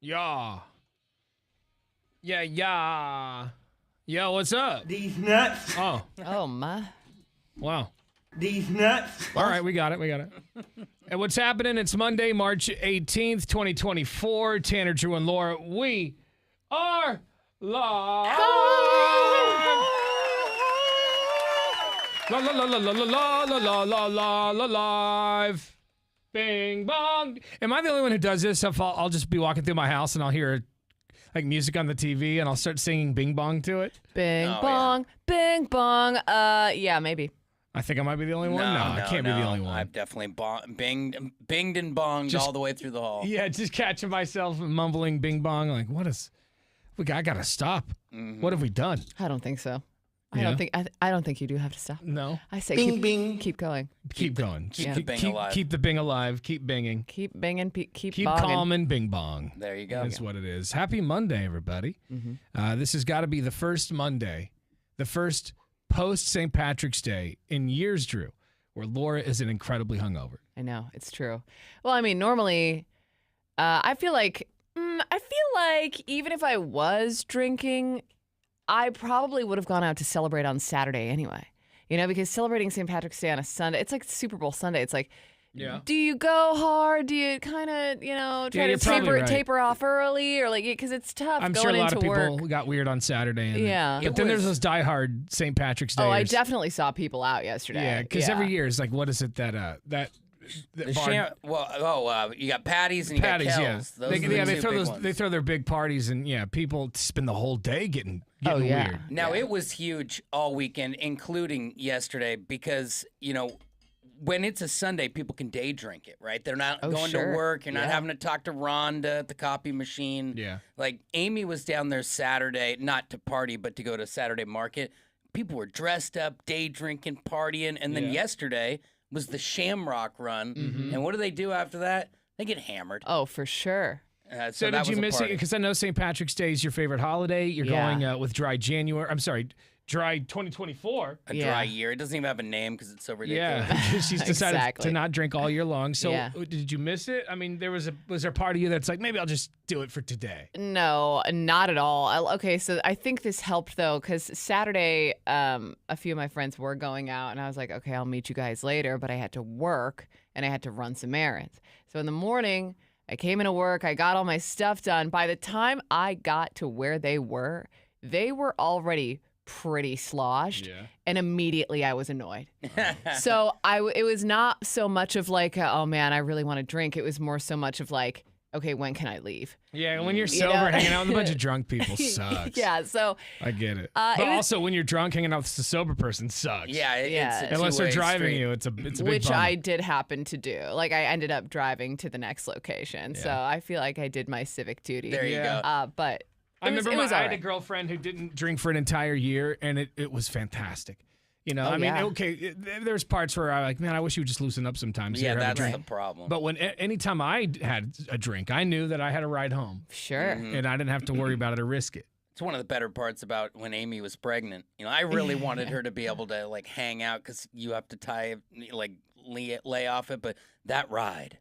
Yeah. Yeah. Yo, what's up? These nuts. Oh, Oh, my. wow. These nuts. All right, we got it. And what's happening? It's Monday, March 18th, 2024. Tanner, Drew, and Laura, we are live. La la la la la la la la la la la live. Bing bong. Am I the only one who does this? I'll just be walking through my house and I'll hear like music on the TV and I'll start singing bing bong to it. Bing bong, bing bong. Yeah, maybe. I think I might be the only one. No, I can't be the only one. I've definitely binged and bonged all the way through the hall. Yeah, just catching myself mumbling bing bong. Like, I gotta stop. Mm-hmm. What have we done? I don't think so. I Yeah? don't think you do have to stop. No. I say Bing, keep, bing. keep going. Keep going. keep the bing alive. Keep the bing alive. Keep binging. Keep binging, keep Keep bonging. calm and bing bong. There you go. That's what it is. Happy Monday, everybody. This has got to be the first Monday, the first post St. Patrick's Day in years, Drew, where Laura isn't incredibly hungover. I know, it's true. Well, I mean, normally, I feel like even if I was drinking, I probably would have gone out to celebrate on Saturday anyway. You know, because celebrating St. Patrick's Day on a Sunday, it's like Super Bowl Sunday. It's like, do you go hard? Do you kind of, try to taper off early? Or like, because it's tough I'm going sure a lot into of people work. got weird on Saturday. And Yeah. But then there's those diehard St. Patrick's Day. Oh, I definitely saw people out yesterday. Yeah, because every year it's like, what is it that The bar- you got Patties and you Patties, got yeah. Kells. Those are the They two throw big those. ones. They throw their big parties, and people spend the whole day getting yeah. weird. Now, it was huge all weekend, including yesterday, because, when it's a Sunday, people can day drink it, right? They're not going to work. You're not having to talk to Rhonda at the copy machine. Yeah. Like, Amy was down there Saturday, not to party, but to go to Saturday market. People were dressed up, day drinking, partying. And then yesterday was the Shamrock Run. And what do they do after that? They get hammered. Oh, for sure. So did you miss it? Because I know St. Patrick's Day is your favorite holiday. You're going with Dry January. I'm sorry, Dry 2024. A dry year. It doesn't even have a name because it's so ridiculous. Yeah, she's decided Exactly. to not drink all year long. So did you miss it? I mean, was there a part of you that's like, maybe I'll just do it for today? No, not at all. Okay, so I think this helped though, because Saturday, a few of my friends were going out, and I was like, okay, I'll meet you guys later. But I had to work and I had to run some errands. So in the morning, I came into work. I got all my stuff done. By the time I got to where they were already pretty sloshed, and immediately I was annoyed. So it was not so much of like, oh man, I really want to drink. It was more so much of like, okay, when can I leave? Yeah, when you're sober, hanging out with a bunch of drunk people sucks. Yeah, so I get it. But also, when you're drunk, hanging out with a sober person sucks. Yeah, it's a unless they're two-way driving street. you, it's a big which bummer. I did happen to do. Like I ended up driving to the next location, so I feel like I did my civic duty. There you go. But I remember I all had a right. girlfriend who didn't drink for an entire year, and it was fantastic. I mean, okay, there's parts where I'm like, man, I wish you would just loosen up sometimes. Yeah, Here, have a that's drink. the problem. But anytime I had a drink, I knew that I had a ride home, Sure. and I didn't have to worry about it or risk it. It's one of the better parts about when Amy was pregnant. I really wanted her to be able to like hang out because you have to lay off it. But that ride,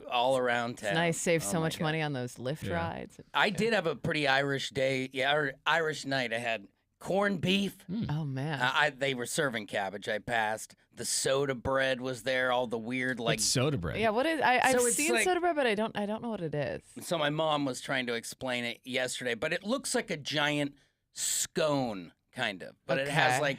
all around town. It's nice. Save Oh so my much God. money on those Lyft rides. I did have a pretty Irish day, or Irish night. I had corned beef. Oh man. They were serving cabbage. I passed. The soda bread was there. All the weird Like soda bread. Yeah, what is? I've So it's seen like- soda bread, but I don't know what it is. So my mom was trying to explain it yesterday, but it looks like a giant scone, kind of. But it has Okay.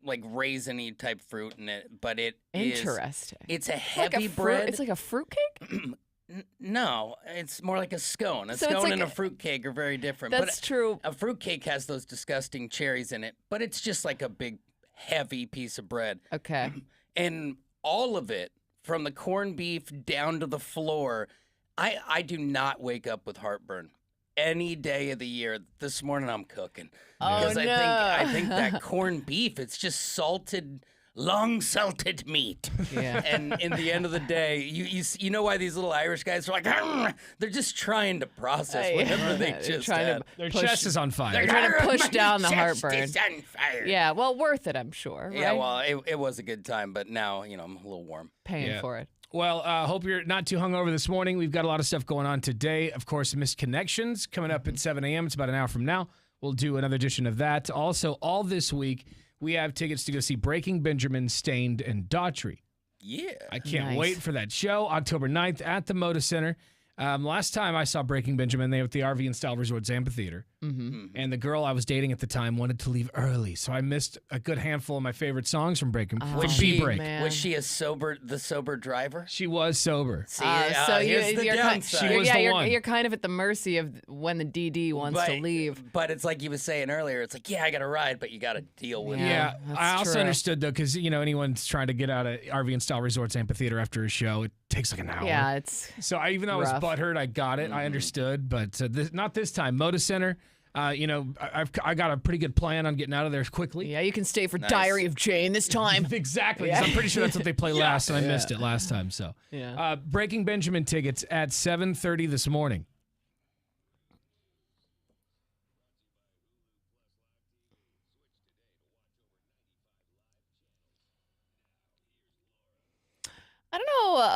raisiny type fruit in it. But it Interesting. It's a Like heavy a bread. It's like a fruitcake. No, it's more like a scone. A So it's scone like and a fruitcake are very different. That's but true. A fruitcake has those disgusting cherries in it, but it's just like a big, heavy piece of bread. Okay. And all of it, from the corned beef down to the floor, I do not wake up with heartburn any day of the year. This morning I'm cooking. Oh, Because no. I think that corned beef, it's just salted, long salted meat. Yeah. And in the end of the day, you know why these little Irish guys are like, "Arr!" They're just trying to process whatever they They're just trying had. Their push- chest is on fire. They're trying to "Arr, push my down the chest heartburn." is on fire. Yeah, well, worth it, I'm sure. Right? Yeah, well, it was a good time, but now, I'm a little warm. Paying for it. Well, hope you're not too hungover this morning. We've got a lot of stuff going on today. Of course, Missed Connections coming up at 7 a.m. It's about an hour from now. We'll do another edition of that. Also, all this week, we have tickets to go see Breaking Benjamin, Stained, and Daughtry. Yeah. I can't Nice. wait for that show, October 9th at the Moda Center. Last time I saw Breaking Benjamin, they were at the RV and Style Resorts Amphitheater. And the girl I was dating at the time wanted to leave early, so I missed a good handful of my favorite songs from Breaking from B-Break. man. Was she the sober driver? She was sober. See, So here's the you're downside. She was the one. You're kind of at the mercy of when the DD wants to leave. But it's like you was saying earlier. It's like, yeah, I got to ride, but you got to deal with it. Yeah, that's I also true. understood though, because anyone's trying to get out of RV and Style Resorts Amphitheater after a show, it takes like an hour. Yeah, it's So even though I was rough. butthurt, I got it. I understood, but not this time. Moda Center. I got a pretty good plan on getting out of there quickly. yeah. You can stay for Diary of Jane this time. Exactly. 'Cause I'm pretty sure that's what they play last, and I missed it last time. So, Yeah. Breaking Benjamin tickets at 7:30 this morning. I don't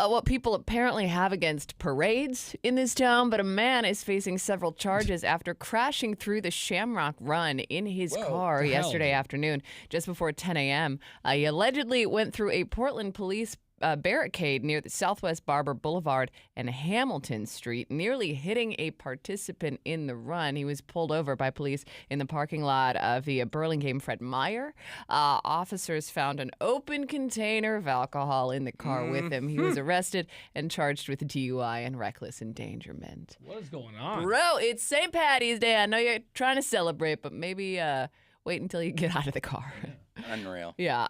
know what people apparently have against parades in this town, but a man is facing several charges after crashing through the Shamrock Run in his car the hell? yesterday afternoon, just before 10 a.m. He allegedly went through a Portland police barricade near the Southwest Barber Boulevard and Hamilton Street, nearly hitting a participant in the run. He was pulled over by police in the parking lot of the Burlingame Fred Meyer. Officers found an open container of alcohol in the car with him. He was arrested and charged with DUI and reckless endangerment. What is going on? Bro, it's St. Patty's Day. I know you're trying to celebrate, but maybe wait until you get out of the car. Unreal. Yeah.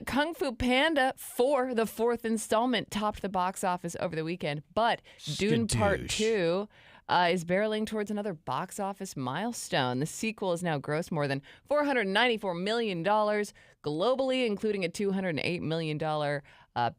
Kung Fu Panda 4, the fourth installment, topped the box office over the weekend, but Dune Part Skadoosh. 2 is barreling towards another box office milestone. The sequel has now grossed more than $494 million globally, including a $208 million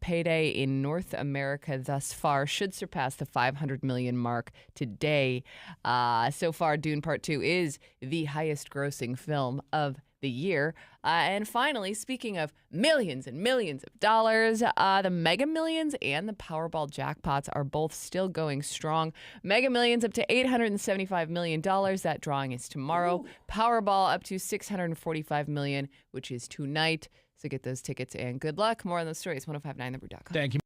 payday in North America thus far. Should surpass the $500 million mark today. So far, Dune Part 2 is the highest grossing film of the year. And finally, speaking of millions and millions of dollars, the Mega Millions and the Powerball jackpots are both still going strong. Mega Millions up to $875 million. That drawing is tomorrow. Powerball up to $645 million, which is tonight. So get those tickets and good luck. More on those stories, 1059thebrew.com. Thank you.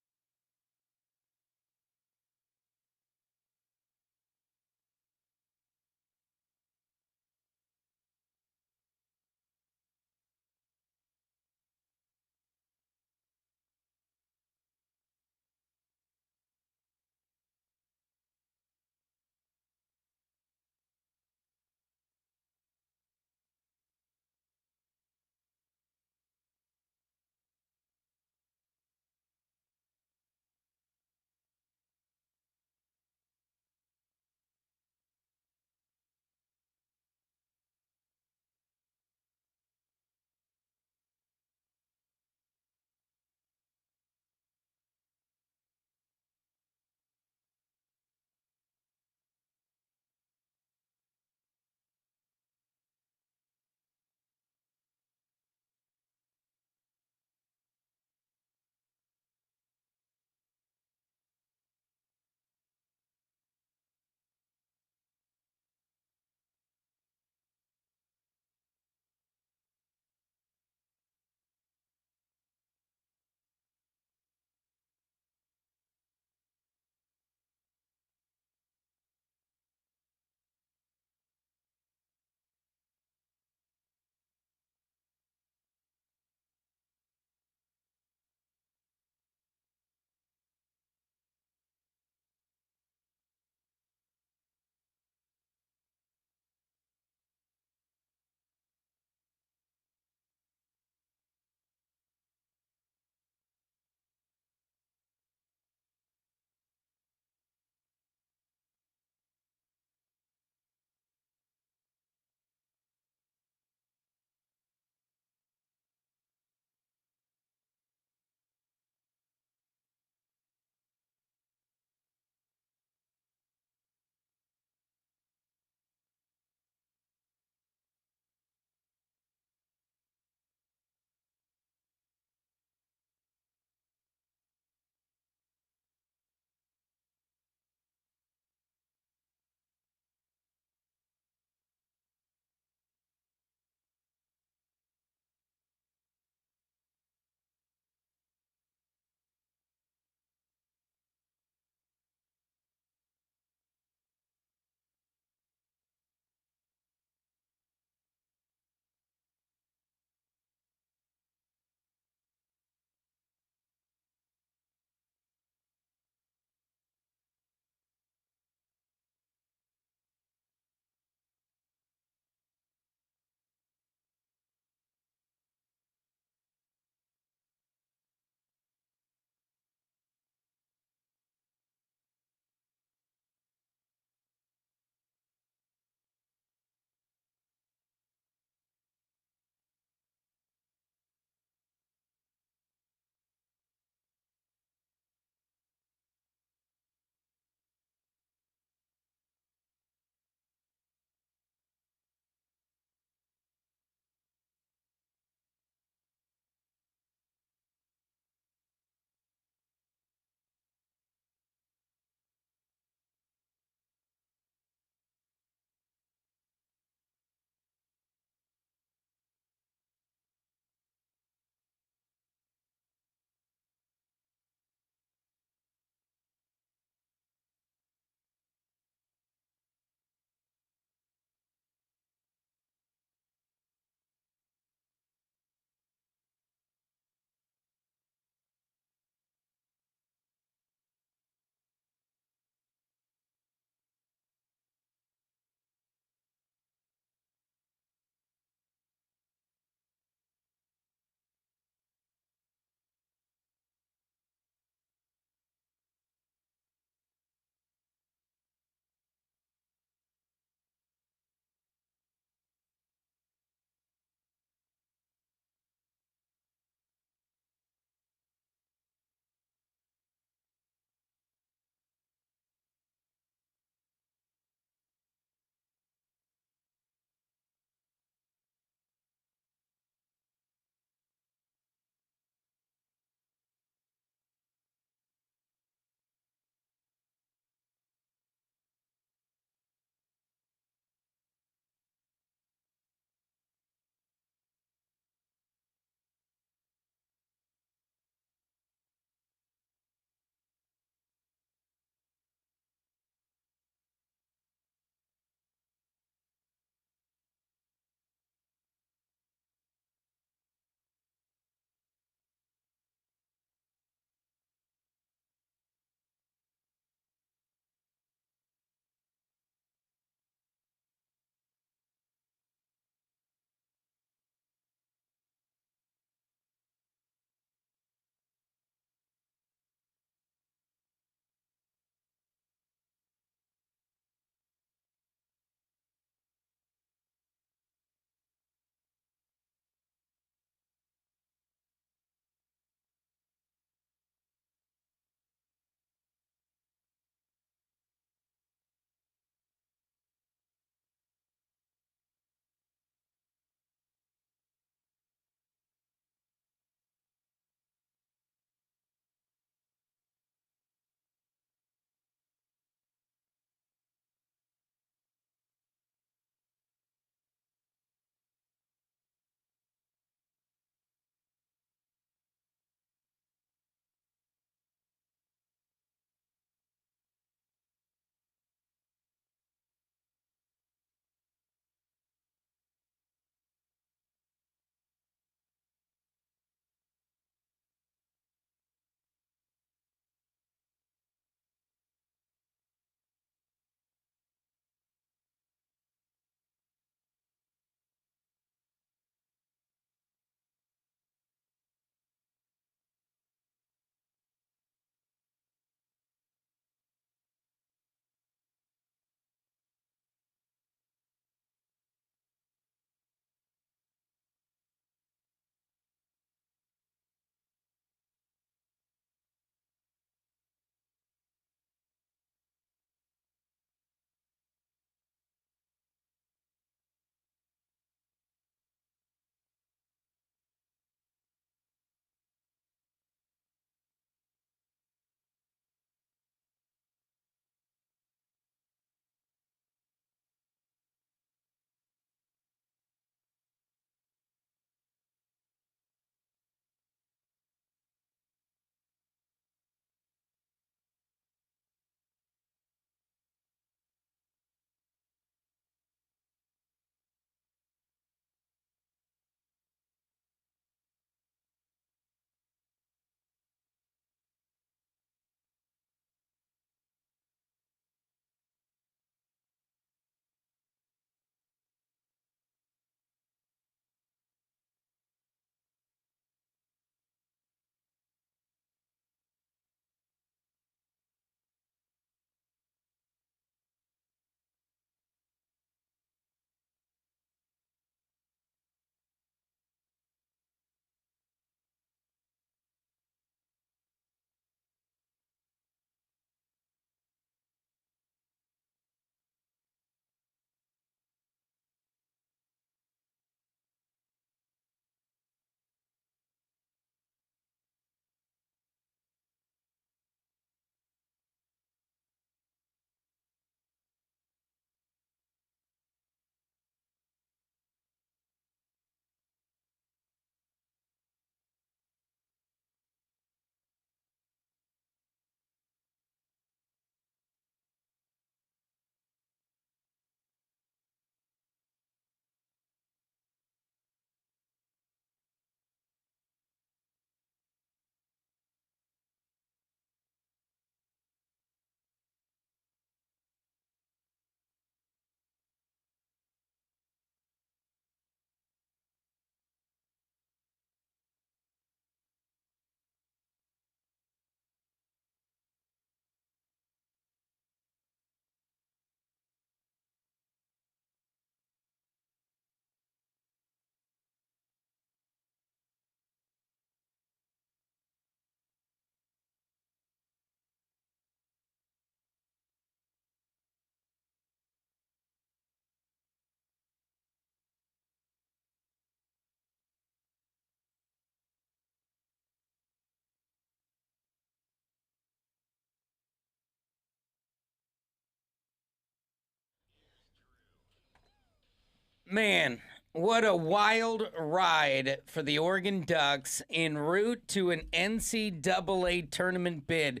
Man, what a wild ride for the Oregon Ducks en route to an NCAA tournament bid.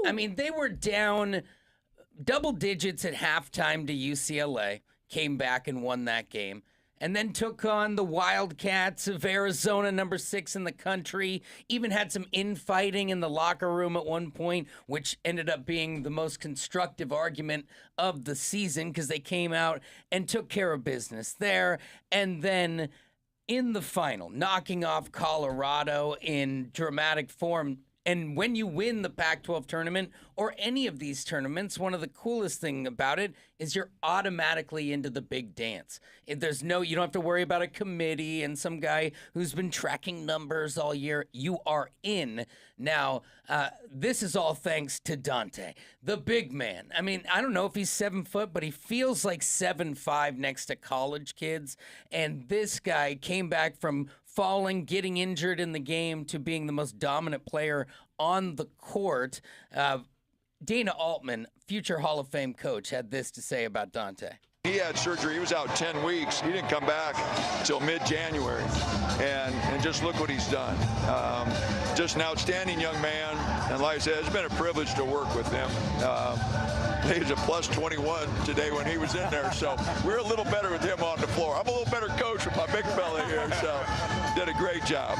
I mean, they were down double digits at halftime to UCLA, came back and won that game, and then took on the Wildcats of Arizona, number 6 in the country. Even had some infighting in the locker room at one point, which ended up being the most constructive argument of the season because they came out and took care of business there. And then in the final, knocking off Colorado in dramatic form. And when you win the Pac-12 tournament or any of these tournaments, one of the coolest thing about it is you're automatically into the big dance. You don't have to worry about a committee and some guy who's been tracking numbers all year. You are in. Now, this is all thanks to Dante, the big man. I mean, I don't know if he's 7 foot, but he feels like 7'5" next to college kids. And this guy came back from falling, getting injured in the game to being the most dominant player on the court. Dana Altman, future Hall of Fame coach, had this to say about Dante. He had surgery. He was out 10 weeks. He didn't come back until mid-January. And just look what he's done. Just an outstanding young man. And like I said, it's been a privilege to work with him. He was a plus 21 today when he was in there. So we're a little better with him on the floor. I'm a little better coach with my big fella here. So did a great job.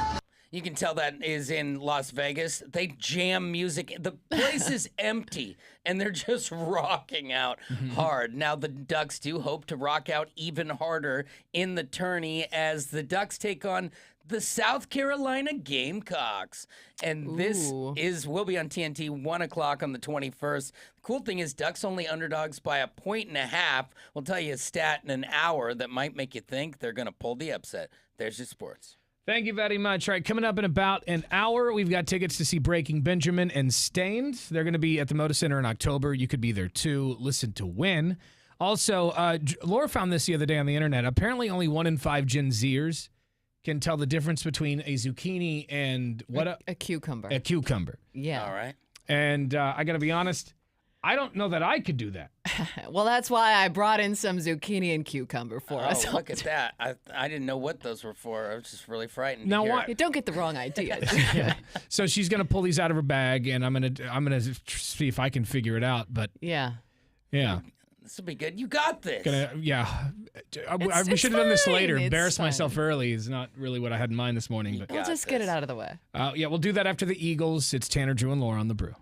You can tell that is in Las Vegas. They jam music. The place is empty, and they're just rocking out hard. Now, the Ducks do hope to rock out even harder in the tourney as the Ducks take on the South Carolina Gamecocks. And this will be on TNT, 1 o'clock on the 21st. The cool thing is Ducks only underdogs by 1.5. We'll tell you a stat in an hour that might make you think they're going to pull the upset. There's your sports. Thank you very much. All right, coming up in about an hour, we've got tickets to see Breaking Benjamin and Stained. They're going to be at the Moda Center in October. You could be there too. Listen to win. Also, Laura found this the other day on the internet. Apparently, only 1 in 5 Gen Zers can tell the difference between a zucchini and what? A cucumber. A cucumber. Yeah. All right. And I got to be honest, I don't know that I could do that. Well, that's why I brought in some zucchini and cucumber for us. Oh, look at that. I didn't know what those were for. I was just really frightened. Now, to hear why- it. Don't get the wrong idea. Yeah. So she's gonna pull these out of her bag, and I'm gonna see if I can figure it out. But Yeah. yeah, This will be good. You got this. we It's should have done this later. fine. Embarrass It's myself fine. early is not really what I had in mind this morning. But We'll got just get this. it out of the way. yeah, we'll do that after the Eagles. It's Tanner, Drew, and Laura on the Brew.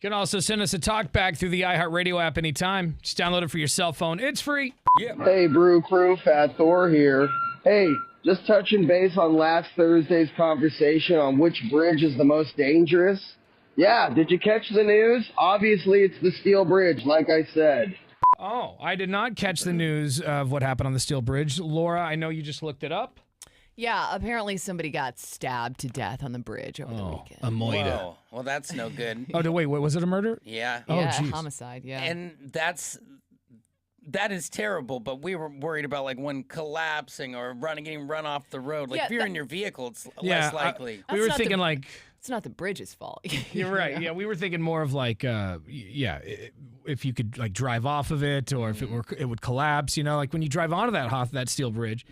You can also send us a talk back through the iHeartRadio app anytime. Just download it for your cell phone. It's free. Hey, Brew Crew, Fat Thor here. Hey, just touching base on last Thursday's conversation on which bridge is the most dangerous. Yeah, did you catch the news? Obviously, it's the Steel Bridge, like I said. Oh, I did not catch the news of what happened on the Steel Bridge. Laura, I know you just looked it up. Yeah, apparently somebody got stabbed to death on the bridge over the weekend. A moida. Whoa. Well, that's no good. Oh, wait, was it a murder? Yeah. Oh, Yeah, geez. homicide, yeah. And that is terrible, but we were worried about like one collapsing or getting run off the road. Like Yeah, if you're in your vehicle, it's Yeah, less likely. We That's were not thinking like... It's not the bridge's fault. You're right. Yeah, we were thinking more of like, if you could like drive off of it, or if it would collapse. You know, like when you drive onto that steel bridge,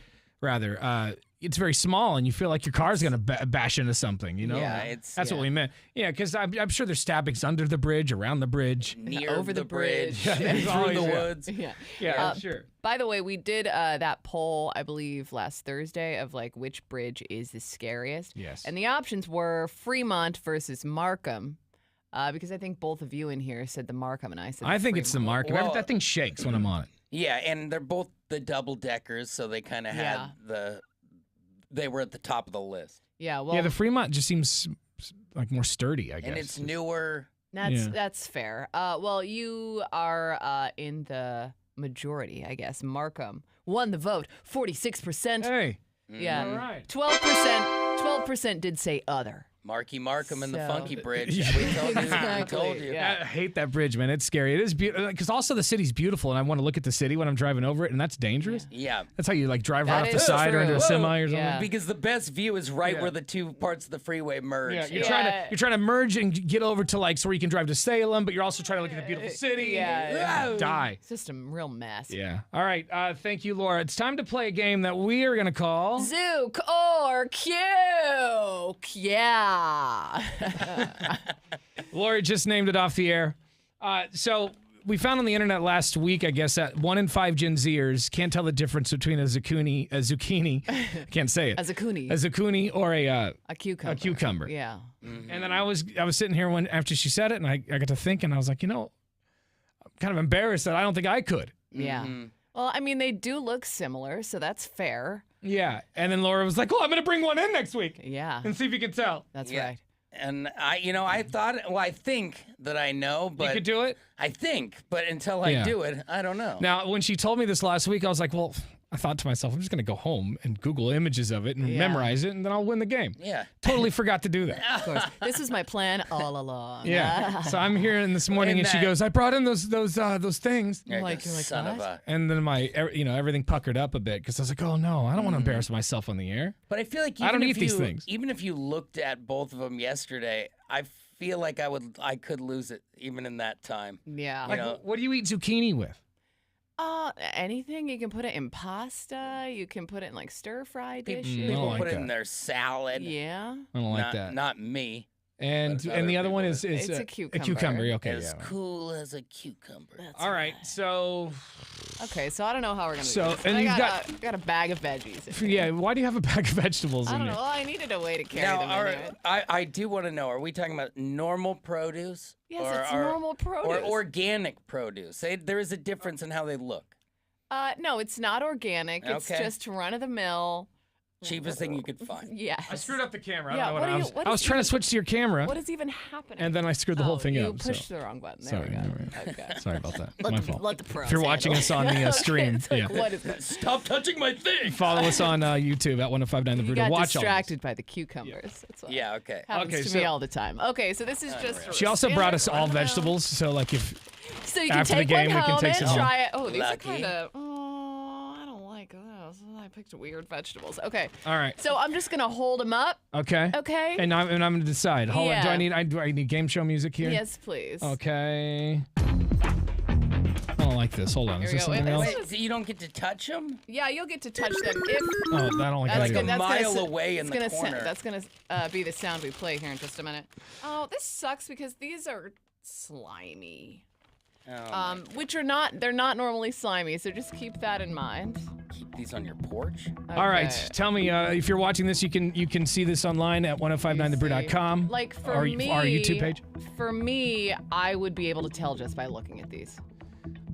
rather, it's very small, and you feel like your car's gonna bash into something. You know, Yeah, that's what we meant. Yeah, because I'm sure there's stabbings under the bridge, around the bridge. Near over the bridge. through always, the yeah. woods. Yeah. Yeah, sure. By the way, we did that poll, I believe, last Thursday of like which bridge is the scariest. Yes. And the options were Fremont versus Markham, because I think both of you in here said the Markham, and I said I think it's the Fremont. Markham. Well- That thing shakes when I'm on it. Yeah, and they're both the double deckers, so they kind of Yeah. had they were at the top of the list. Yeah, well, Yeah, the Fremont just seems like more sturdy, I guess. And it's newer. that's fair. Well, you are in the majority, I guess. Markham won the vote, 46%. Hey, Yeah, all right. 12% did say other. Marky Markham and the So- Funky Bridge. Yeah. We told you. Exactly, We told you. yeah. I hate that bridge, man. It's scary. It is beautiful because also the city's beautiful, and I want to look at the city when I'm driving over it, and that's dangerous. Yeah. That's how you like drive That right off the is side or into a true. semi or something. Yeah. Because the best view is right Yeah. where the two parts of the freeway merge. Yeah, Yeah. you're trying to merge and get over to like so where you can drive to Salem, but you're also trying to look at the beautiful city. Yeah. Die. It's just a real mess. Yeah. All right. Thank you, Laura. It's time to play a game that we are gonna call. Zook or Cuke. Yeah. Laura just named it off the air. So we found on the internet last week, I guess, that 1 in 5 Gen Zers can't tell the difference between a zucchini, I can't say it, A zucchini. a zucchini or a cucumber. a cucumber. Yeah. And then I was sitting here after she said it, and I got to thinking, I was like, I'm kind of embarrassed that I don't think I could. Yeah. Well, I mean, they do look similar, so that's fair. Yeah. And then Laura was like, I'm going to bring one in next week Yeah. and see if you can tell. That's Yeah. right. And I thought, I think that I know, but You could do it? I think, but until I Yeah. do it, I don't know. Now, when she told me this last week, I was like, well, I thought to myself, I'm just going to go home and Google images of it and Yeah. memorize it, and then I'll win the game. Yeah. Totally forgot to do that. Of course. This was my plan all along. Yeah. So I'm here in this morning, and she that- goes, I brought in those things. You're like, son of what? a. And then everything puckered up a bit because I was like, oh no, I don't want to embarrass myself on the air. But I feel like I don't even eat if these you- things. Even if you looked at both of them yesterday, I feel like I could lose it even in that time. Yeah. Like, know- what do you eat zucchini with? Anything. You can put it in pasta. You can put it in like stir fry dishes. I don't People like put it that. in their salad. Yeah. I don't like not, that. Not me. And But and the other other one people is It's a A cucumber. cucumber. Okay. As Yeah. cool as a cucumber. All right. So Okay, so I don't know how we're gonna. So, do this. and I you've got a bag of veggies. in yeah, why do you have a bag of vegetables I in don't here? know. Well, I needed a way to carry Now, them anyway. I do want to know, are we talking about normal produce? Yes, or, it's or- normal produce. Or organic produce? There is a difference in how they look. No, it's not organic. It's Okay. just run of the mill. Cheapest thing you could find. Yes. I screwed up the camera. I Yeah, don't know what what are I you- was. what I was is trying to even- switch to your camera, What is even happening? and then I screwed the whole thing you up. pushed So. the wrong button. There Sorry, we go. no, Okay. Sorry about that. Let My the, fault. let the pros If you're watching handle us on the it. stream, It's like, yeah. what is this? Stop touching my thing. Follow us on YouTube at 1059 The You Brew to got watch all distracted by the cucumbers. That's why. Yeah, okay. Happens Okay, to so- me all the time. Okay, so this is just. this. She also brought us all vegetables, so like if So you can after the take game, one we can home take and some home. try it. Oh, these Lucky. are kind of. Oh, I don't like this. I picked weird vegetables. Okay. all right, So I'm just gonna hold them up. okay, Okay. and I'm gonna decide. Hold on, Yeah. do I need game show music here? Yes, please. Okay. I don't like this. Hold on. Is Here we this go. something Wait, else? Wait, so you don't get to touch them? Yeah, you'll get to touch them if. Oh, I don't like That's that good. either. That's mile gonna, away in it's the gonna corner. That's gonna be the sound we play here in just a minute. Oh, this sucks because these are slimy. Oh, Which they're not normally slimy, so just keep that in mind. keep these on your porch? All right, Okay. tell me if you're watching this, you can see this online at 1059thebrew.com. Like for our, me, our YouTube page. For me, I would be able to tell just by looking at these.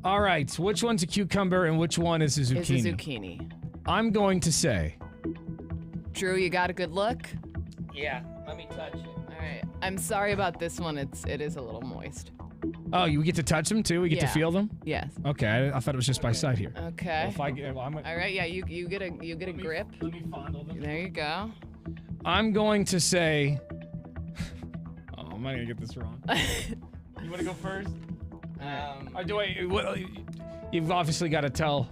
All right, which one's a cucumber and which one is a zucchini? It's a zucchini. I'm going to say. Drew, you got a good look? Yeah, let me touch it. All right. I'm sorry about this one. It is a little moist. Oh, you get to touch them too? We get to Yeah. feel them? Yes. Okay, I thought it was just by sight here. Okay. Well, if I get, well, All right. Yeah. You get a grip. Let me fondle them. There you go. I'm going to say. Oh, am I gonna get this wrong? You want to go first? Or do I? Well, you've obviously got to tell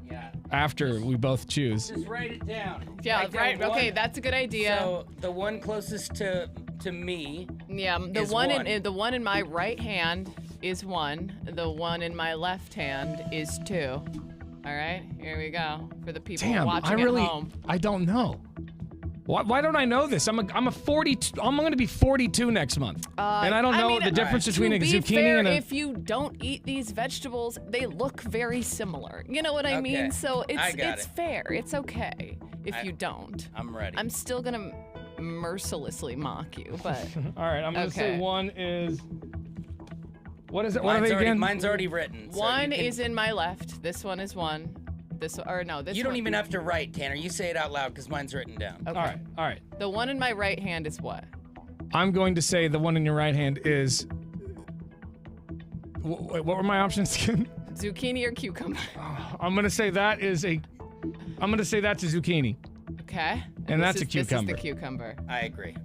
Yeah. after we both choose. Just write it down. Yeah. Write down Right. one- Okay. That's a good idea. So the one closest to me. Yeah. The is one one. in my right hand is 1. The one in my left hand is 2. All right. Here we go for the people Damn, watching at home. I don't know. Why don't I know this? I'm going to be 42 next month, and I don't know mean, the difference to between a be zucchini fair, and a. if you don't eat these vegetables, they look very similar. You know what I Okay, mean? So I got it's it. fair. It's okay if you don't. I'm ready. I'm still gonna mercilessly mock you, but All right, I'm going to say Okay. one is. What is it? What are they again? Mine's already written. so one you can- is in my left. This one is 1. This You don't one- even have to write, Tanner. You say it out loud because mine's written down. Okay. All right. The one in my right hand is what? I'm going to say the one in your right hand is. What were my options again? Zucchini or cucumber? I'm going to say that is a. I'm going to say that's a zucchini. Okay. And that's a This is cucumber. the cucumber. I agree.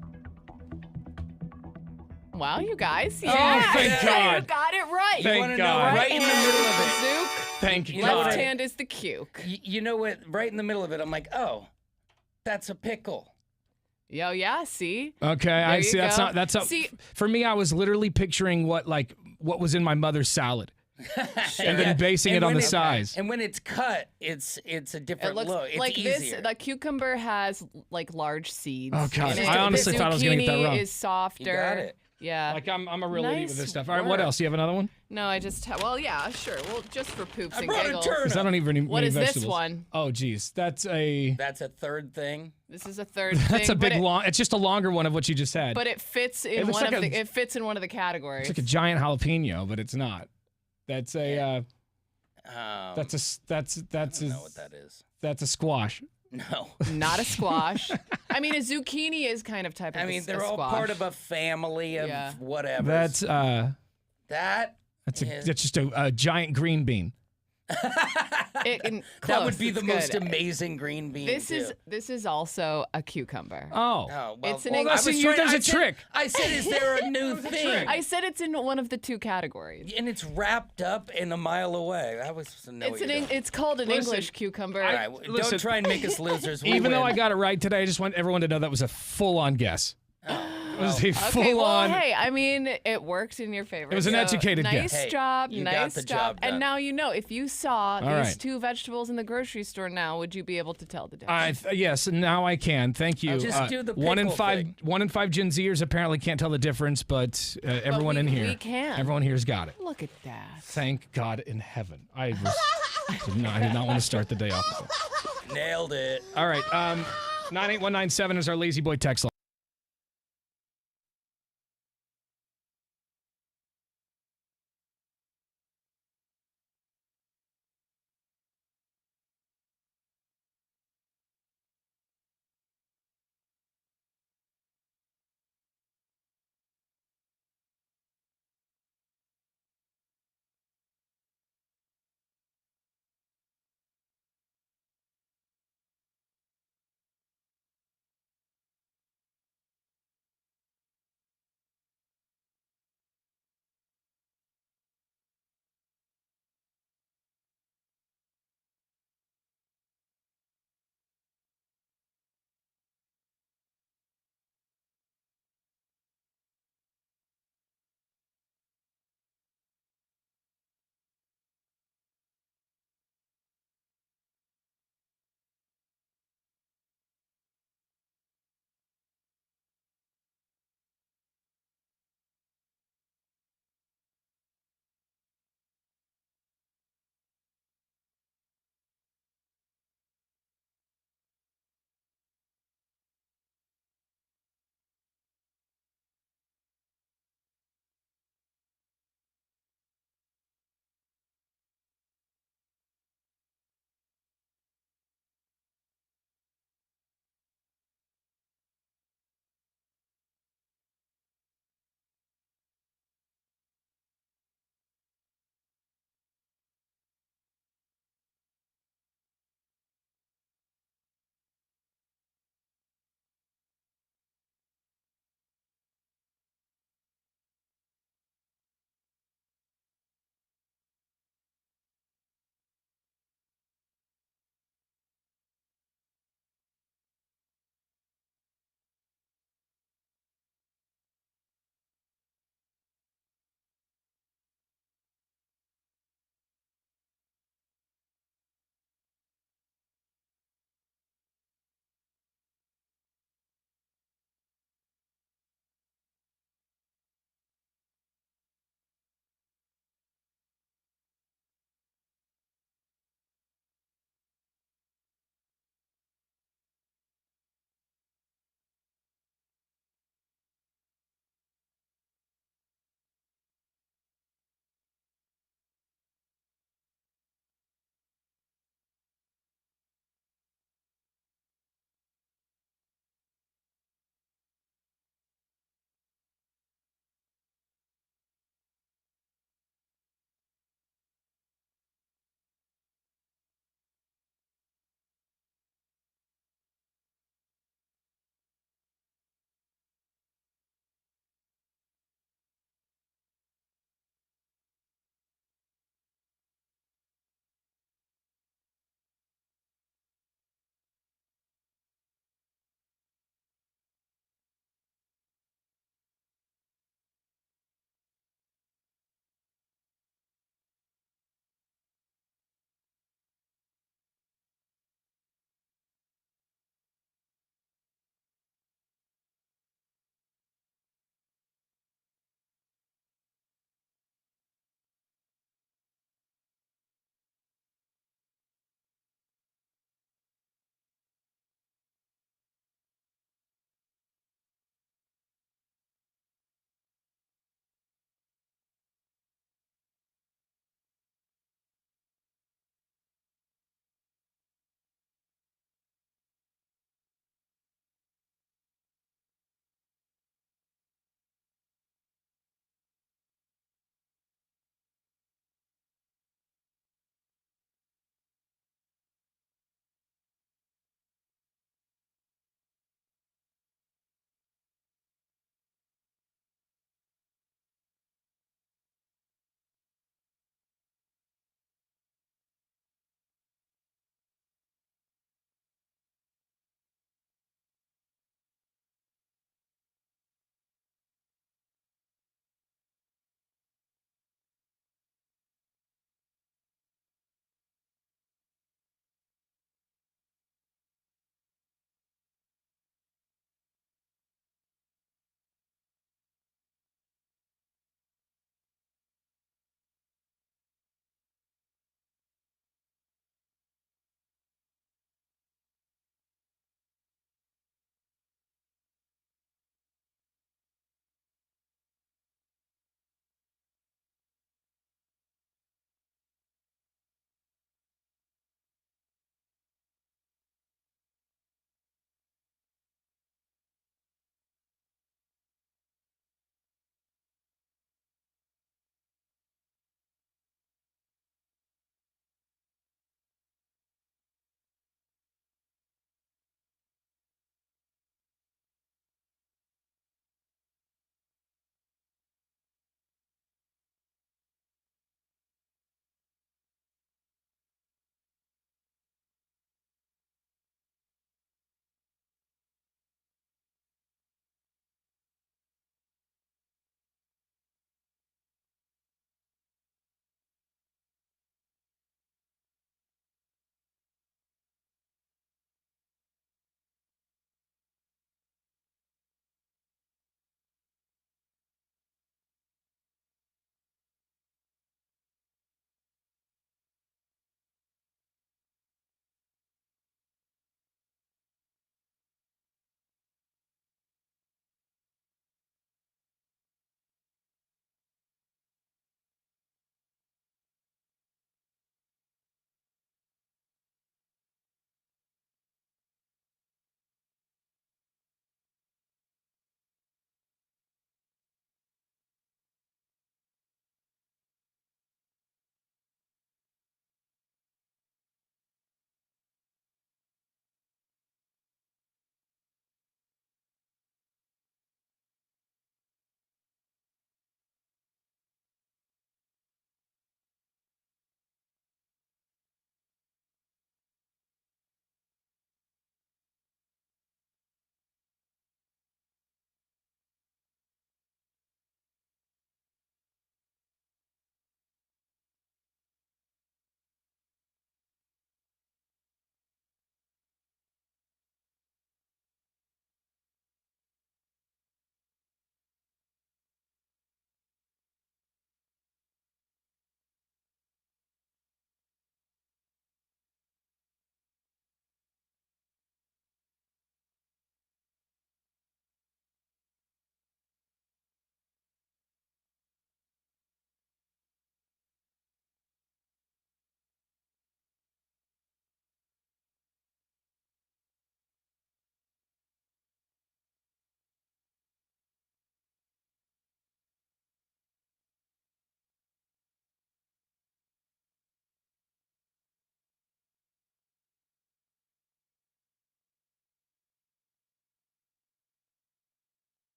Wow, you guys. Oh, Yeah, thank yeah, God. you got it right. Thank wanna know God. right in the middle of it. Zook. Thank You know what Left I- hand is the cuke. You know what? Right in the middle of it, I'm like, oh, that's a pickle. Yo, yeah, see? Okay, I you see. That's go. not. That's a, See- for me. I was literally picturing what was in my mother's salad, and then basing it on when the size. And when it's cut, it's a different It looks look. It's like easier. this. The cucumber has like large seeds. Oh, God. in it. I honestly the thought I was gonna get that zucchini wrong. is softer. You got it. Yeah. Like I'm a real idiot with Nice this stuff. All right, what work. else? You have another one? No, I just well, yeah, sure. Well, just for poops I and brought a giggles. turnip. Because I don't even eat What many is this vegetables. one? Oh, geez, that's a That's a third thing. This is a third that's thing. a big but it, long. It's just a longer one of what you just had. But it fits in looks one like of a- the. It fits in one of the categories. it's like a giant jalapeno, but it's not. That's a that's a that's I that's don't a, know what that is. that's a squash. No. Not a squash. I mean, a zucchini is kind of type of. I mean, a they're all squash. part of a family of Yeah. whatever. That's that. that's is- just a giant green bean. That That would be the most amazing green bean. This too. is also a cucumber. Oh, Oh well. It's an well, Eng- that's I was there's trying- a I said- trick. I said, is there a new thing? I said it's in one of the two categories. And it's wrapped up in a mile away. I was know It's what you're doing. It's called an Listen, English cucumber. All right, listen, don't try and make us losers. We even though win. I got it right today, I just want everyone to know that was a full-on guess. It was a Okay, well, full-on. hey, I mean, it worked in your favor. It was an so educated nice guess. Hey, job, you nice got the job done. And now you know, if you saw these right. two vegetables in the grocery store now, would you be able to tell the difference? Yes, now I can. Thank you. Just do the one in pickle five. thing. One in five Gen Zers apparently can't tell the difference, but everyone in here, we can. everyone here's got it. Look at that. Thank God in heaven. I did not want to start the day off with it. Nailed it. All right, 98197 is our lazy boy text line.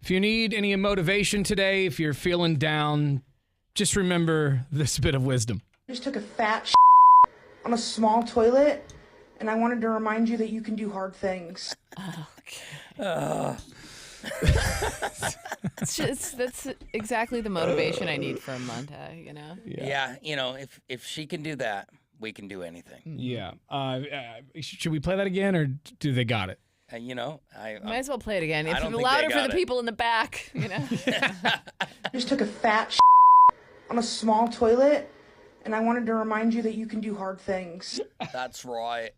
If you need any motivation today, if you're feeling down, just remember this bit of wisdom. I just took a fat on a small toilet, and I wanted to remind you that you can do hard things. That's exactly the motivation I need for Monday, you know? Yeah, if she can do that, we can do anything. Yeah. Should we play that again, or do they got it? I Might as well play it again. I It's don't think louder they for got the it. people in the back, you know? I just took a fat on a small toilet, and I wanted to remind you that you can do hard things. That's right.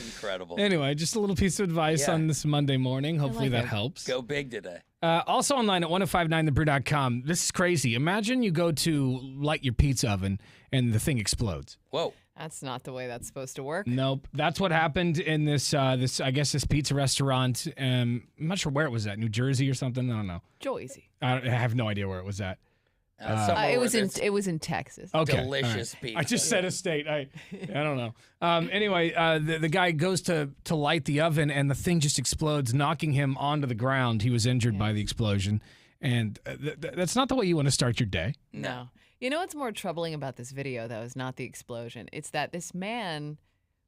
Incredible. Anyway, just a little piece of advice Yeah. on this Monday morning. Hopefully that helps. Go big today. Also online at 1059thebrew.com. This is crazy. Imagine you go to light your pizza oven and the thing explodes. Whoa. That's not the way that's supposed to work. Nope. That's what happened in this this pizza restaurant. I'm not sure where it was at. New Jersey or something. I don't know. Joyzy. I have no idea where it was at. Somewhere It where was in there's Texas. Okay. delicious all right. pizza. I just said a state. I don't know. Anyway, the guy goes to light the oven and the thing just explodes, knocking him onto the ground. He was injured by the explosion. And that's not the way you want to start your day. No. You know what's more troubling about this video, though, is not the explosion. It's that this man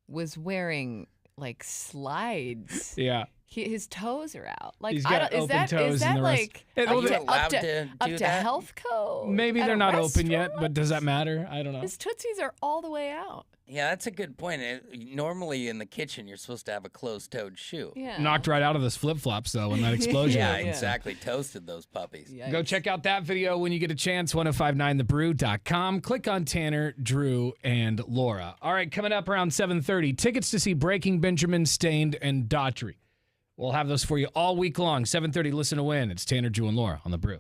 was wearing, like, slides. Yeah. His toes are out. Like, He's I got don't, open toes is that and the rest. like Well, up they're to, allowed up to, to up do to that? health code? Maybe at they're a not open yet, restaurant? but does that matter? I don't know. His tootsies are all the way out. Yeah, that's a good point. Normally in the kitchen, you're supposed to have a closed-toed shoe. Yeah. Knocked right out of those flip-flops, though, when that explosion Yeah, happened. exactly. Toasted those puppies. Yikes. Go check out that video when you get a chance, 1059thebrew.com. Click on Tanner, Drew, and Laura. All right, coming up around 7:30, tickets to see Breaking Benjamin, Stained, and Daughtry. We'll have those for you all week long. 7:30, listen to win. It's Tanner, Drew, and Laura on The Brew.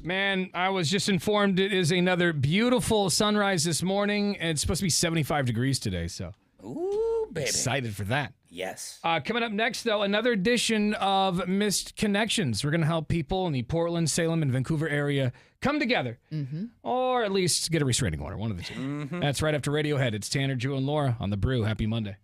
Man, I was just informed it is another beautiful sunrise this morning, and it's supposed to be 75 degrees today, so Ooh, baby. excited for that. Yes. Coming up next, though, another edition of Missed Connections. We're going to help people in the Portland, Salem, and Vancouver area come together, or at least get a restraining order, one of the two. That's right after Radiohead. It's Tanner, Drew, and Laura on The Brew. Happy Monday.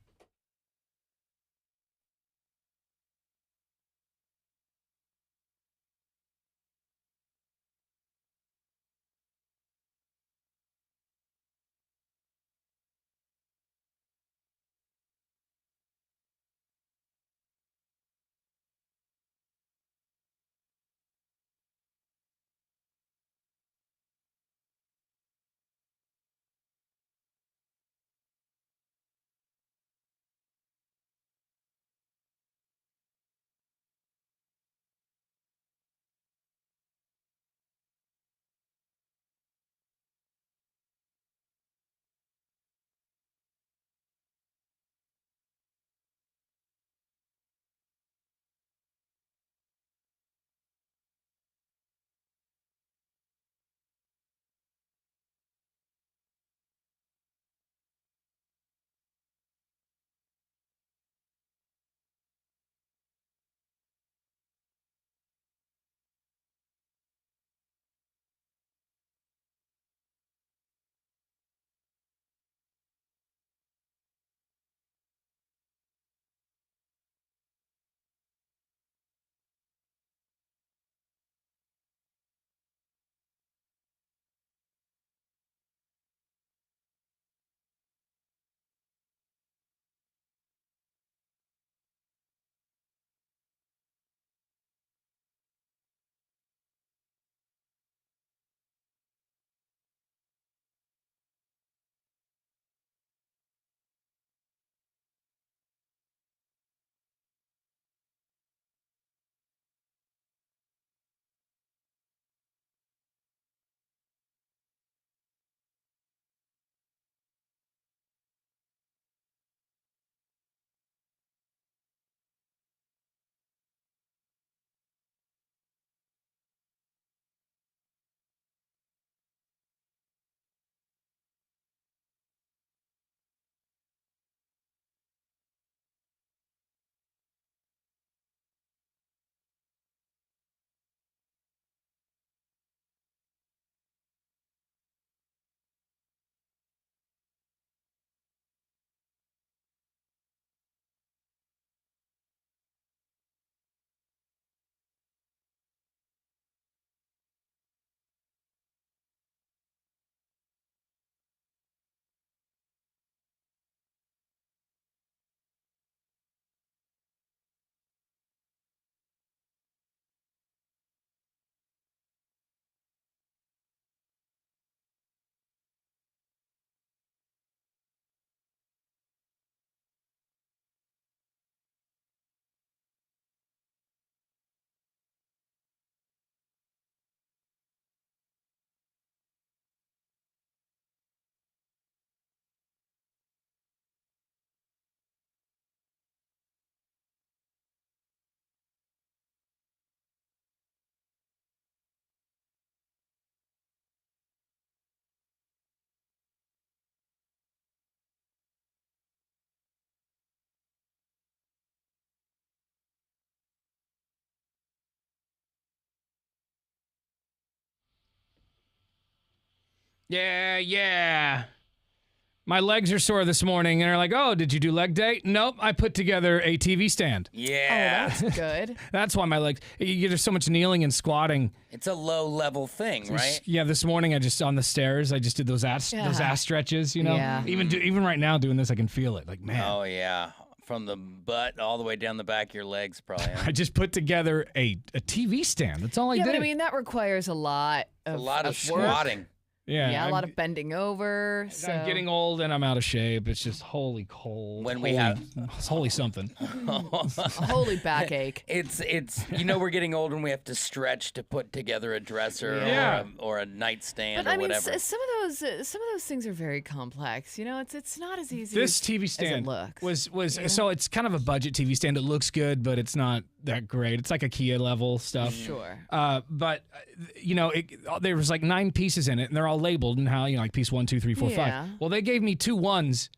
Yeah. My legs are sore this morning, and they're like, oh, did you do leg day? Nope, I put together a TV stand. Yeah. Oh, that's good. That's why my legs, there's so much kneeling and squatting. It's a low-level thing, right? Yeah, this morning I just, on the stairs, I just did those ass stretches, you know? Yeah. Even right now doing this, I can feel it. Like, man. Oh, yeah. From the butt all the way down the back of your legs, probably. I just put together a TV stand. That's all I did. But I mean, that requires a lot of A lot of work. squatting. Yeah, a lot of bending over. So. I'm getting old and I'm out of shape. It's just holy cold. It's holy something. A holy backache. It's we're getting old when we have to stretch to put together a dresser or a nightstand but or whatever. Some of those things are very complex. You know, it's not as easy. This TV stand as it looks. was so it's kind of a budget TV stand. It looks good, but it's not that great. It's like a Kia level stuff. Sure. But there was like 9 pieces in it, and they're all labeled and how like piece 1, 2, 3, 4, 5. Yeah. Well, they gave me 2 1s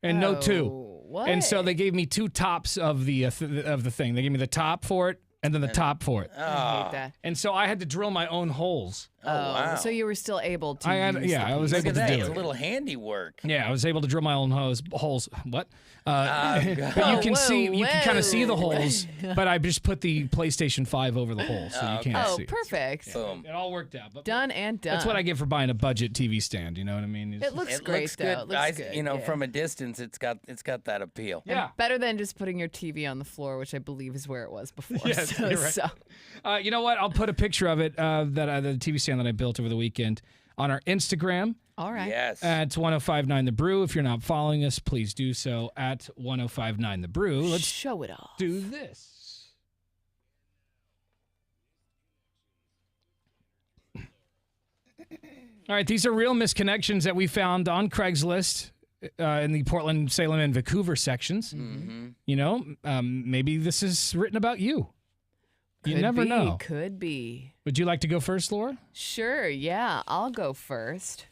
and no 2. What? And so they gave me 2 tops of the thing. They gave me the top for it and then the top for it. I hate that. And so I had to drill my own holes. Oh, wow. So you were still able to. I was Look able at to that. do It's it. a little handiwork. Yeah, I was able to drill my own holes. What? But you can whoa, kind of see the whoa. holes. But I just put the PlayStation 5 over the holes, so you can't Oh, see. perfect. Boom. It all worked out. But Done and done. That's what I get for buying a budget TV stand. You know what I mean? It looks It great looks though. good. It looks good. You know, yeah. from a distance, it's got that appeal. Yeah. Better than just putting your TV on the floor, which I believe is where it was before. Yes, so, you're right. You know what? I'll put a picture of it, the TV stand that I built over the weekend, on our Instagram. All right. Yes. At 1059 The Brew. If you're not following us, please do so at 1059 The Brew. Let's show it off. do this. All right, these are real misconnections that we found on Craigslist in the Portland, Salem, and Vancouver sections. Mm-hmm. You know, maybe this is written about you. You Could never be, know. Could be. Would you like to go first, Laura? Sure, yeah. I'll go first.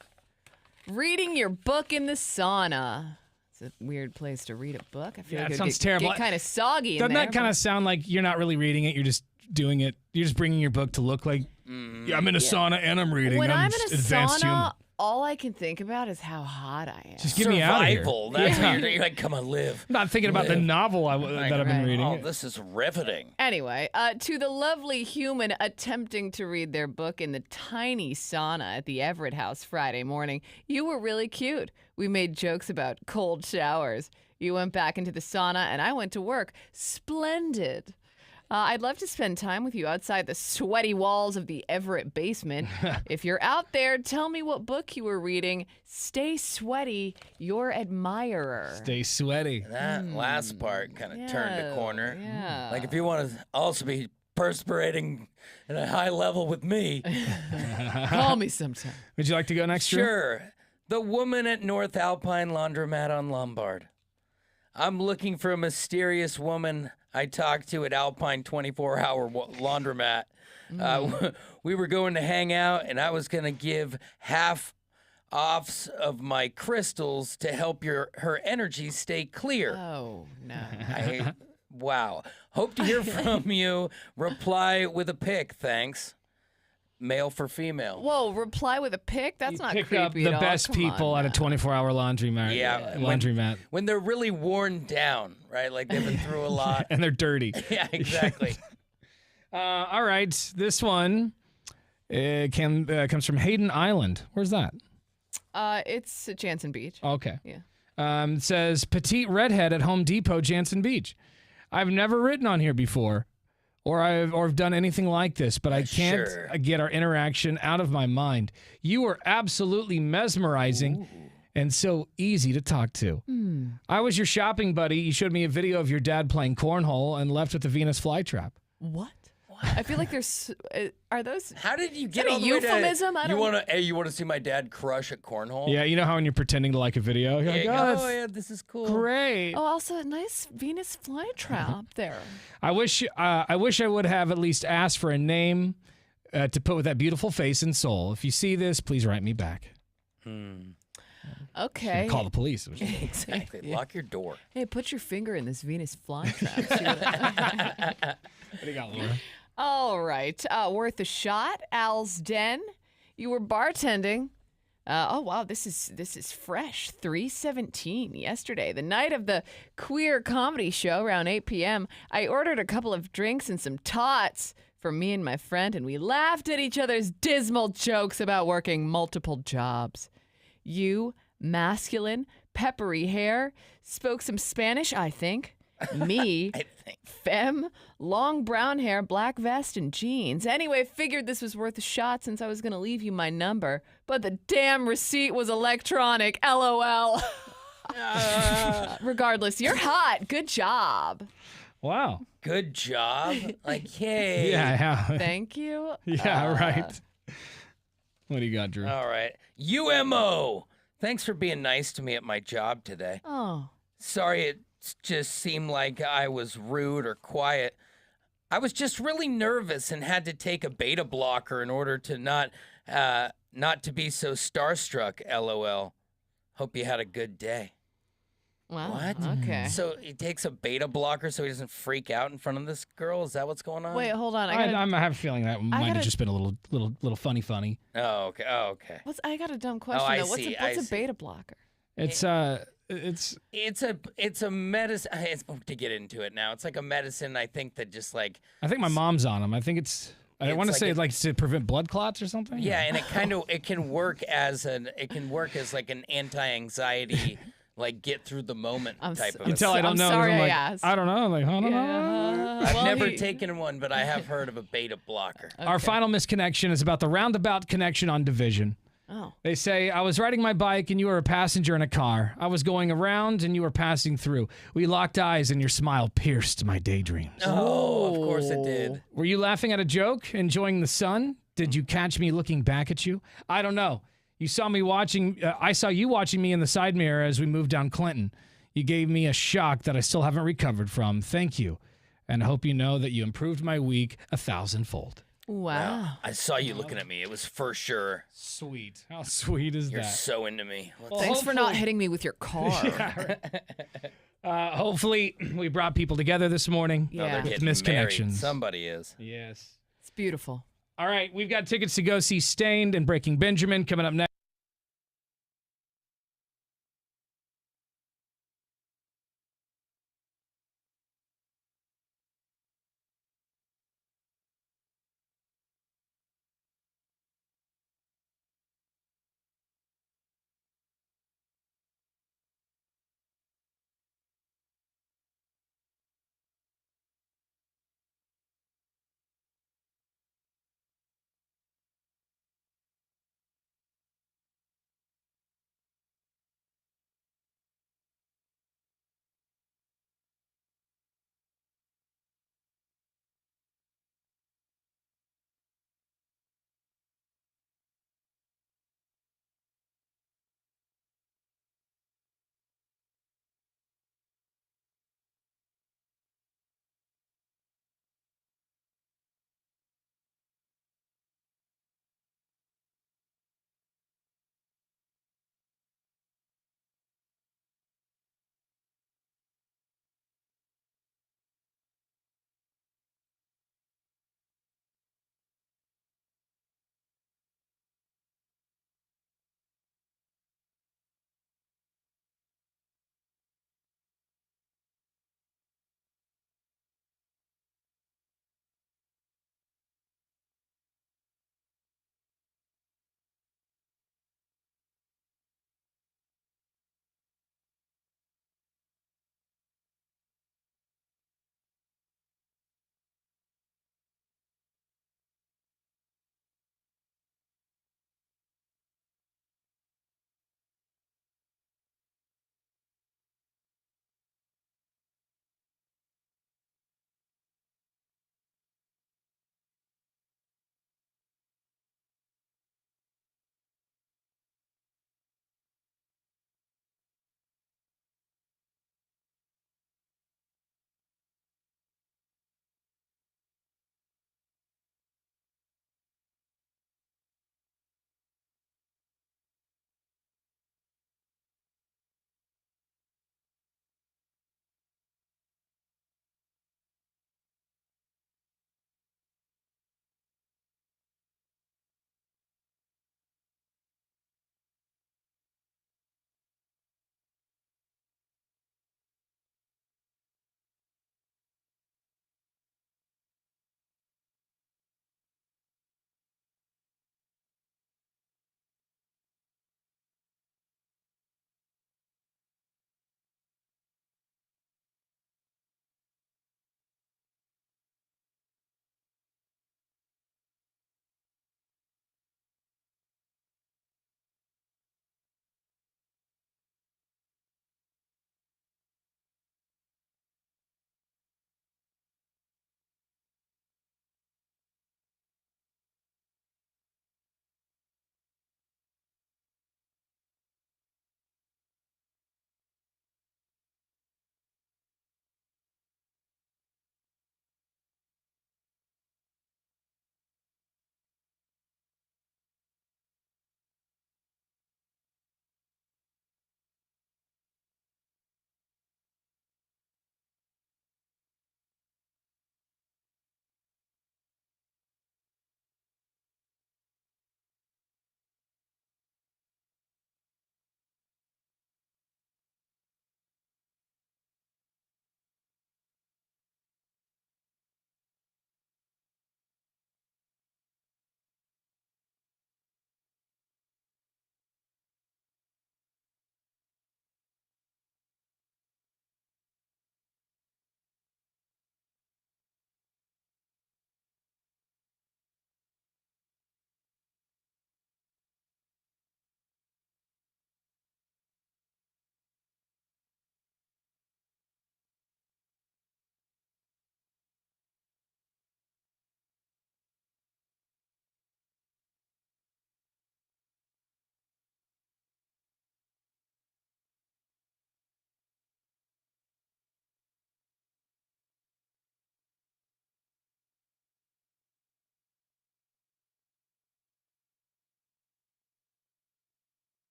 Reading your book in the sauna. It's a weird place to read a book. I feel Yeah, like it it sounds would terrible. get kind of soggy in Doesn't there. that kind of sound like you're not really reading it? You're just doing it. You're just bringing your book to look like, yeah, I'm in a sauna and I'm reading. When I'm in just a advanced sauna, human. all I can think about is how hot I am. Just get me out of here. Survival. That's Yeah. what you're like, come on, live. I'm not thinking about the novel that I've been Right. reading. Oh, this is riveting. Anyway, to the lovely human attempting to read their book in the tiny sauna at the Everett House Friday morning, you were really cute. We made jokes about cold showers. You went back into the sauna, and I went to work. Splendid. I'd love to spend time with you outside the sweaty walls of the Everett basement. If you're out there, tell me what book you were reading. Stay sweaty, your admirer. Stay sweaty. That last part kind of turned a corner. Yeah. Like if you want to also be perspirating at a high level with me, Call me sometime. Would you like to go next, Drew? sure. The woman at North Alpine Laundromat on Lombard. I'm looking for a mysterious woman I talked to at Alpine 24-hour laundromat. We were going to hang out, and I was going to give half-offs of my crystals to help her energy stay clear. Oh, no. Wow. Hope to hear from you. Reply with a pic, thanks. Male for female. Whoa, reply with a pic? That's You not pick creepy up the at all. best Come people on at a now. 24-hour laundromat. Yeah, Laundromat. When they're really worn down, right? Like they've been through a lot. And they're dirty. Yeah, exactly. All right. This one comes from Hayden Island. Where's that? It's at Jansen Beach. Okay. Yeah. It says, petite redhead at Home Depot, Jansen Beach. I've never written on here before. Or I've done anything like this, but I can't get our interaction out of my mind. You are absolutely mesmerizing and so easy to talk to. I was your shopping buddy. You showed me a video of your dad playing cornhole and left with the Venus flytrap. What? I feel like there's. Are those. How did you get that a all the way to- euphemism? I You don't- want to? Hey, you want to see my dad crush at cornhole? Yeah, you know how when you're pretending to like a video? You're Yeah, like, oh, oh, that's yeah, this is cool. great. Oh, also a nice Venus flytrap there. I wish I would have at least asked for a name to put with that beautiful face and soul. If you see this, please write me back. Okay. Call the police. Exactly. Lock your door. Hey, put your finger in this Venus flytrap. See what What do you got, Laura? All right. Worth a shot. Al's Den. You were bartending. Oh wow, this is fresh. 3:17 yesterday, the night of the queer comedy show, around 8 p.m. I ordered a couple of drinks and some tots for me and my friend, and we laughed at each other's dismal jokes about working multiple jobs. You, masculine, peppery hair, spoke some Spanish, I think. Me, femme, long brown hair, black vest, and jeans. Anyway, figured this was worth a shot since I was going to leave you my number. But the damn receipt was electronic. LOL. Regardless, you're hot. Good job. Wow. Good job. Like, hey. Yeah. Thank you. Yeah, right. What do you got, Drew? All right. UMO. Thanks for being nice to me at my job today. Oh. Sorry it just seemed like I was rude or quiet. I was just really nervous and had to take a beta blocker in order to not to be so starstruck. LOL. Hope you had a good day. Wow. What? Okay. So he takes a beta blocker so he doesn't freak out in front of this girl? Is that what's going on? Wait, hold on. I have a feeling that might have just been a little funny. Oh, okay. Oh, okay. I got a dumb question I though. see, What's I a see. beta blocker? It's It's a medicine. To get into it now, it's like a medicine. I think that just like I think my mom's on them. I think it's. I It's want to like say a- like to prevent blood clots or something. yeah, and it can work as like an anti-anxiety, like get through the moment I'm type so- of. You tell I don't I'm know. sorry I'm I like, asked. I don't know. I'm like, I don't know. I've Well, never he- taken one, but I have heard of a beta blocker. Our final misconnection is about the roundabout connection on Division. Oh. They say, I was riding my bike and you were a passenger in a car. I was going around and you were passing through. We locked eyes and your smile pierced my daydreams. Oh, of course it did. Were you laughing at a joke, enjoying the sun? Did you catch me looking back at you? I don't know. You saw me watching. I saw you watching me in the side mirror as we moved down Clinton. You gave me a shock that I still haven't recovered from. Thank you. And I hope you know that you improved my week 1,000-fold. Wow. I saw you looking at me. It was for sure. Sweet. How sweet is You're that? so into me. Well, Thanks for not hopefully- hitting me with your car. Hopefully, we brought people together this morning. Yeah. They're With getting misconnections. married. Somebody is. Yes. It's beautiful. All right, we've got tickets to go see Stained and Breaking Benjamin coming up next.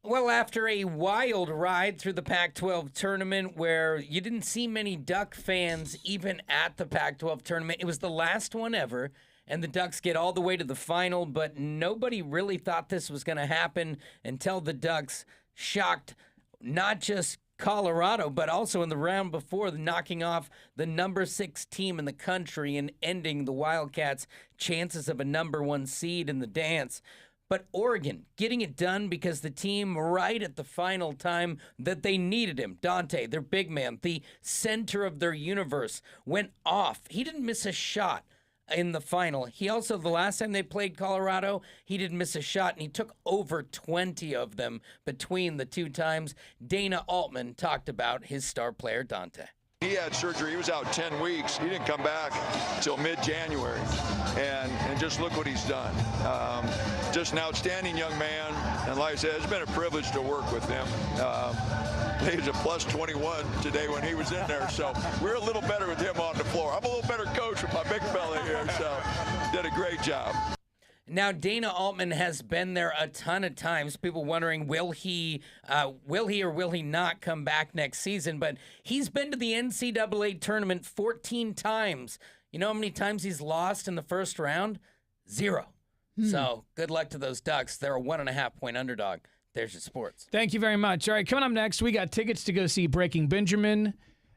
Well, after a wild ride through the Pac-12 tournament where you didn't see many Duck fans even at the Pac-12 tournament, it was the last one ever, and the Ducks get all the way to the final, but nobody really thought this was going to happen until the Ducks shocked not just Colorado, but also in the round before, knocking off the number 6 team in the country and ending the Wildcats' chances of a number 1 seed in the dance. But Oregon getting it done because the team right at the final time that they needed him, Dante, their big man, the center of their universe, went off. He didn't miss a shot in the final. He also, the last time they played Colorado, he didn't miss a shot, and he took over 20 of them between the 2 times. Dana Altman talked about his star player, Dante. He had surgery. He was out 10 weeks. He didn't come back until mid-January. And just look what he's done. Just an outstanding young man. And like I said, it's been a privilege to work with him. He was a plus 21 today when he was in there. So we're a little better with him on the floor. I'm a little better coach with my big fella here. So did a great job. Now, Dana Altman has been there a ton of times. People wondering, will he or will he not come back next season? But he's been to the NCAA tournament 14 times. You know how many times he's lost in the first round? 0. So good luck to those Ducks. They're a 1.5-point underdog. There's your sports. Thank you very much. All right, coming up next, we got tickets to go see Breaking Benjamin,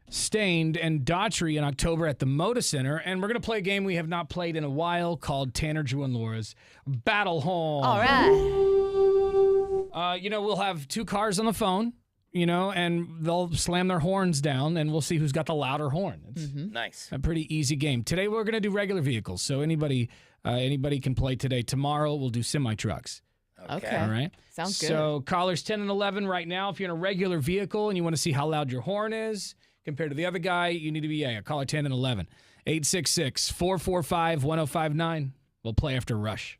Stained, and Daughtry in October at the Moda Center. And we're going to play a game we have not played in a while called Tanner, Drew, and Laura's Battle Horn. All right. We'll have 2 cars on the phone, and they'll slam their horns down, and we'll see who's got the louder horn. It's Nice. a pretty easy game. Today, we're going to do regular vehicles, so anybody can play today. Tomorrow, we'll do semi-trucks. Okay. All right. Sounds good. So callers 10 and 11 right now. If you're in a regular vehicle and you want to see how loud your horn is compared to the other guy, you need to be caller 10 and 11. 866-445-1059. We'll play after Rush.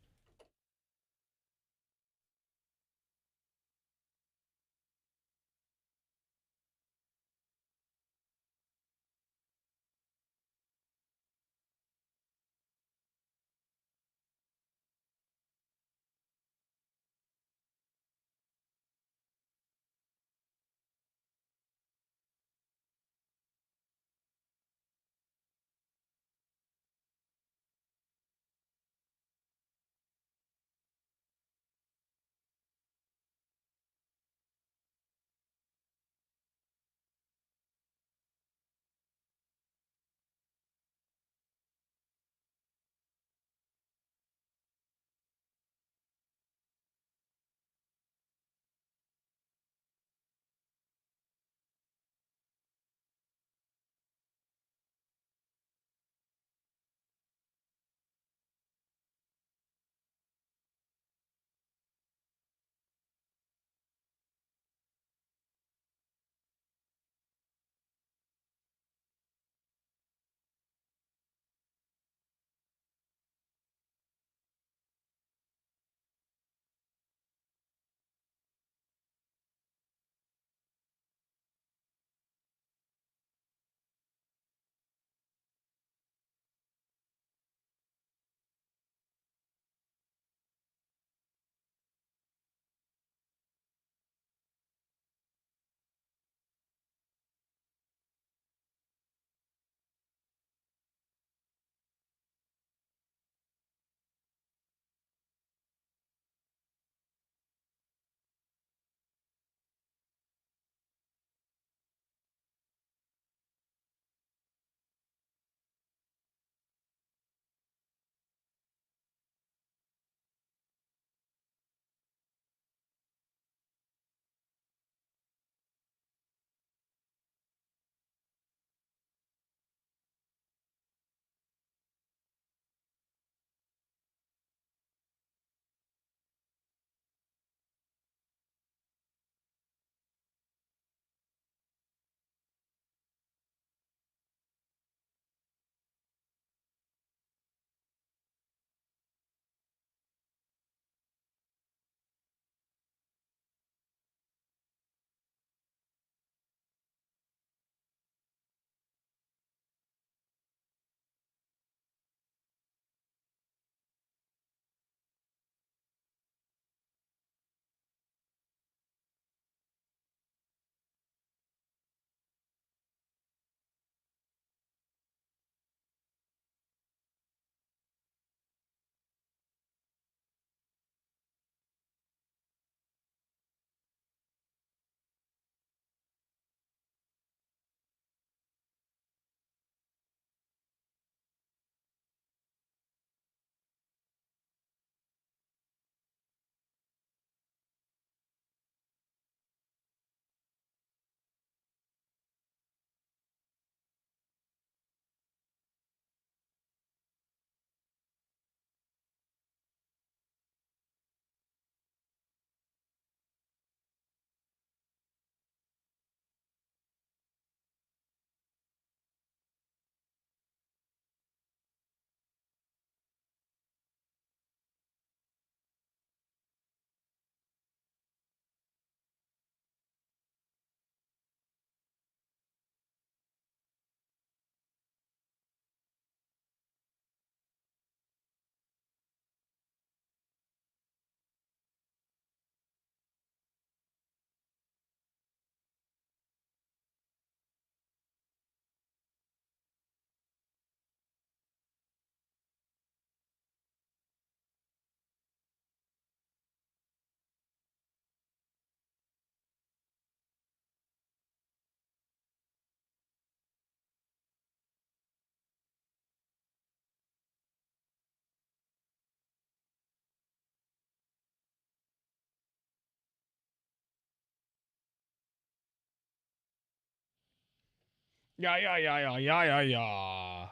Yeah.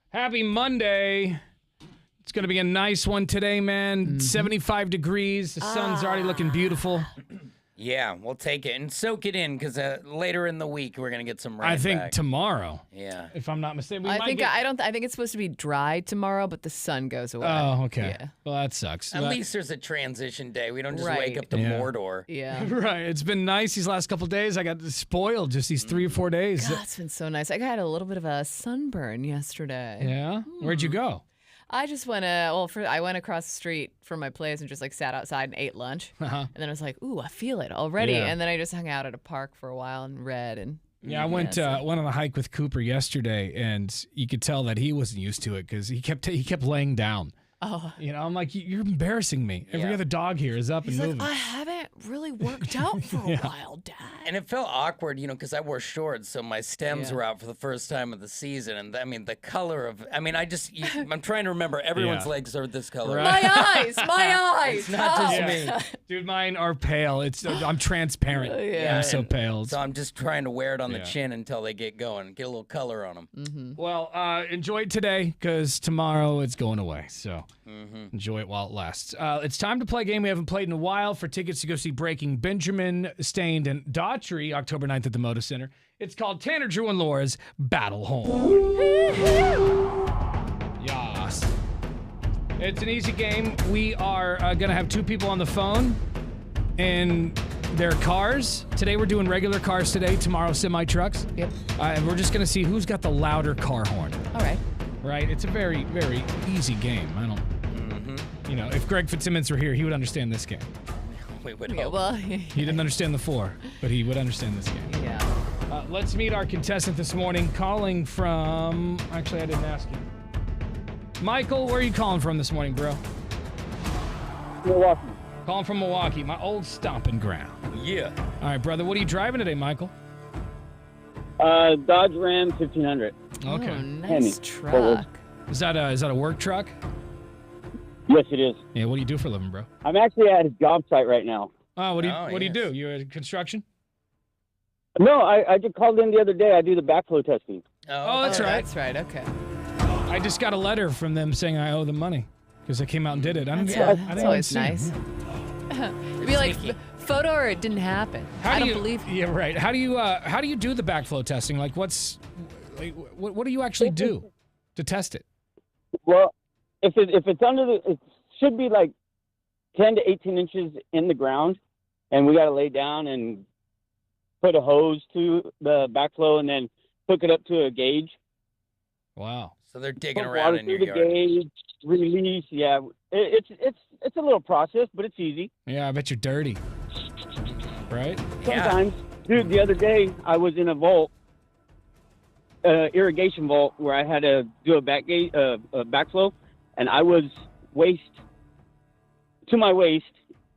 Happy Monday. It's going to be a nice one today, man. 75 degrees. The sun's already looking beautiful. Yeah, we'll take it and soak it in because later in the week we're gonna get some rain. I think back. tomorrow. Yeah. If I'm not mistaken. I think it's supposed to be dry tomorrow, but the sun goes away. Oh, okay. Yeah. Well, that sucks. At least there's a transition day. We don't just Right. wake up to Mordor. Yeah. Right. It's been nice these last couple of days. I got spoiled just these 3 or 4 days. God, it's been so nice. I got a little bit of a sunburn yesterday. Yeah? Where'd you go? I just went I went across the street from my place and just like sat outside and ate lunch. And then I was like, ooh, I feel it already. Yeah. And then I just hung out at a park for a while and read and Yeah, I went on a hike with Cooper yesterday, and you could tell that he wasn't used to it because he kept laying down. Oh. You know, I'm like, you're embarrassing me. Every Yeah. other dog here is up He's and like, moving. I haven't really worked out for a while, Dad. And it felt awkward, because I wore shorts, so my stems Yeah. were out for the first time of the season. And I mean, the color of, I'm trying to remember, everyone's Yeah. legs are this color. Right. My eyes. It's not just Oh. me. Dude, mine are pale. I'm transparent. Yeah. I'm so pale. So I'm just trying to wear it on the Yeah. chin until they get going, get a little color on them. Well, enjoy it today because tomorrow it's going away. So enjoy it while it lasts. It's time to play a game we haven't played in a while for tickets to go see Breaking Benjamin, Stained, and Daughtry October 9th at the Moda Center. It's called Tanner, Drew, and Laura's Battle Horn. Yes. It's an easy game. We are going to have 2 people on the phone in their cars. Today we're doing regular cars today. Tomorrow semi-trucks. Yep. And we're just going to see who's got the louder car horn. All right. Right? It's a very, very easy game. If Greg Fitzsimmons were here, he would understand this game. We would Yeah, hope. well, He didn't understand the 4, but he would understand this game. yeah. Let's meet our contestant this morning, calling from... Actually, I didn't ask you. Michael, where are you calling from this morning, bro? Milwaukee. Calling from Milwaukee, my old stomping ground. Yeah. All right, brother, what are you driving today, Michael? Dodge Ram 1500. Okay. Oh, nice Penny. truck. Is that a work truck? Yes, it is. Yeah, what do you do for a living, bro? I'm actually at a job site right now. Oh, what do you yes. do? You're in construction? No, I just called in the other day. I do the backflow testing. Oh, that's right. That's right. Okay. I just got a letter from them saying I owe them money because I came out and did it. I didn't That's even always see nice. them. It'd be like photo or it didn't happen. I don't believe. Yeah, right. How do you do the backflow testing? Like, what do you actually do to test it? Well, if it's under it should be like 10 to 18 inches in the ground, and we got to lay down and put a hose to the backflow and then hook it up to a gauge. Wow. So they're digging Put around water in your through yard. the gauge, release. Yeah, it's a little process, but it's easy. Yeah, I bet you're dirty. Right? Sometimes, dude. The other day I was in a vault, irrigation vault, where I had to do a backflow, and I was to my waist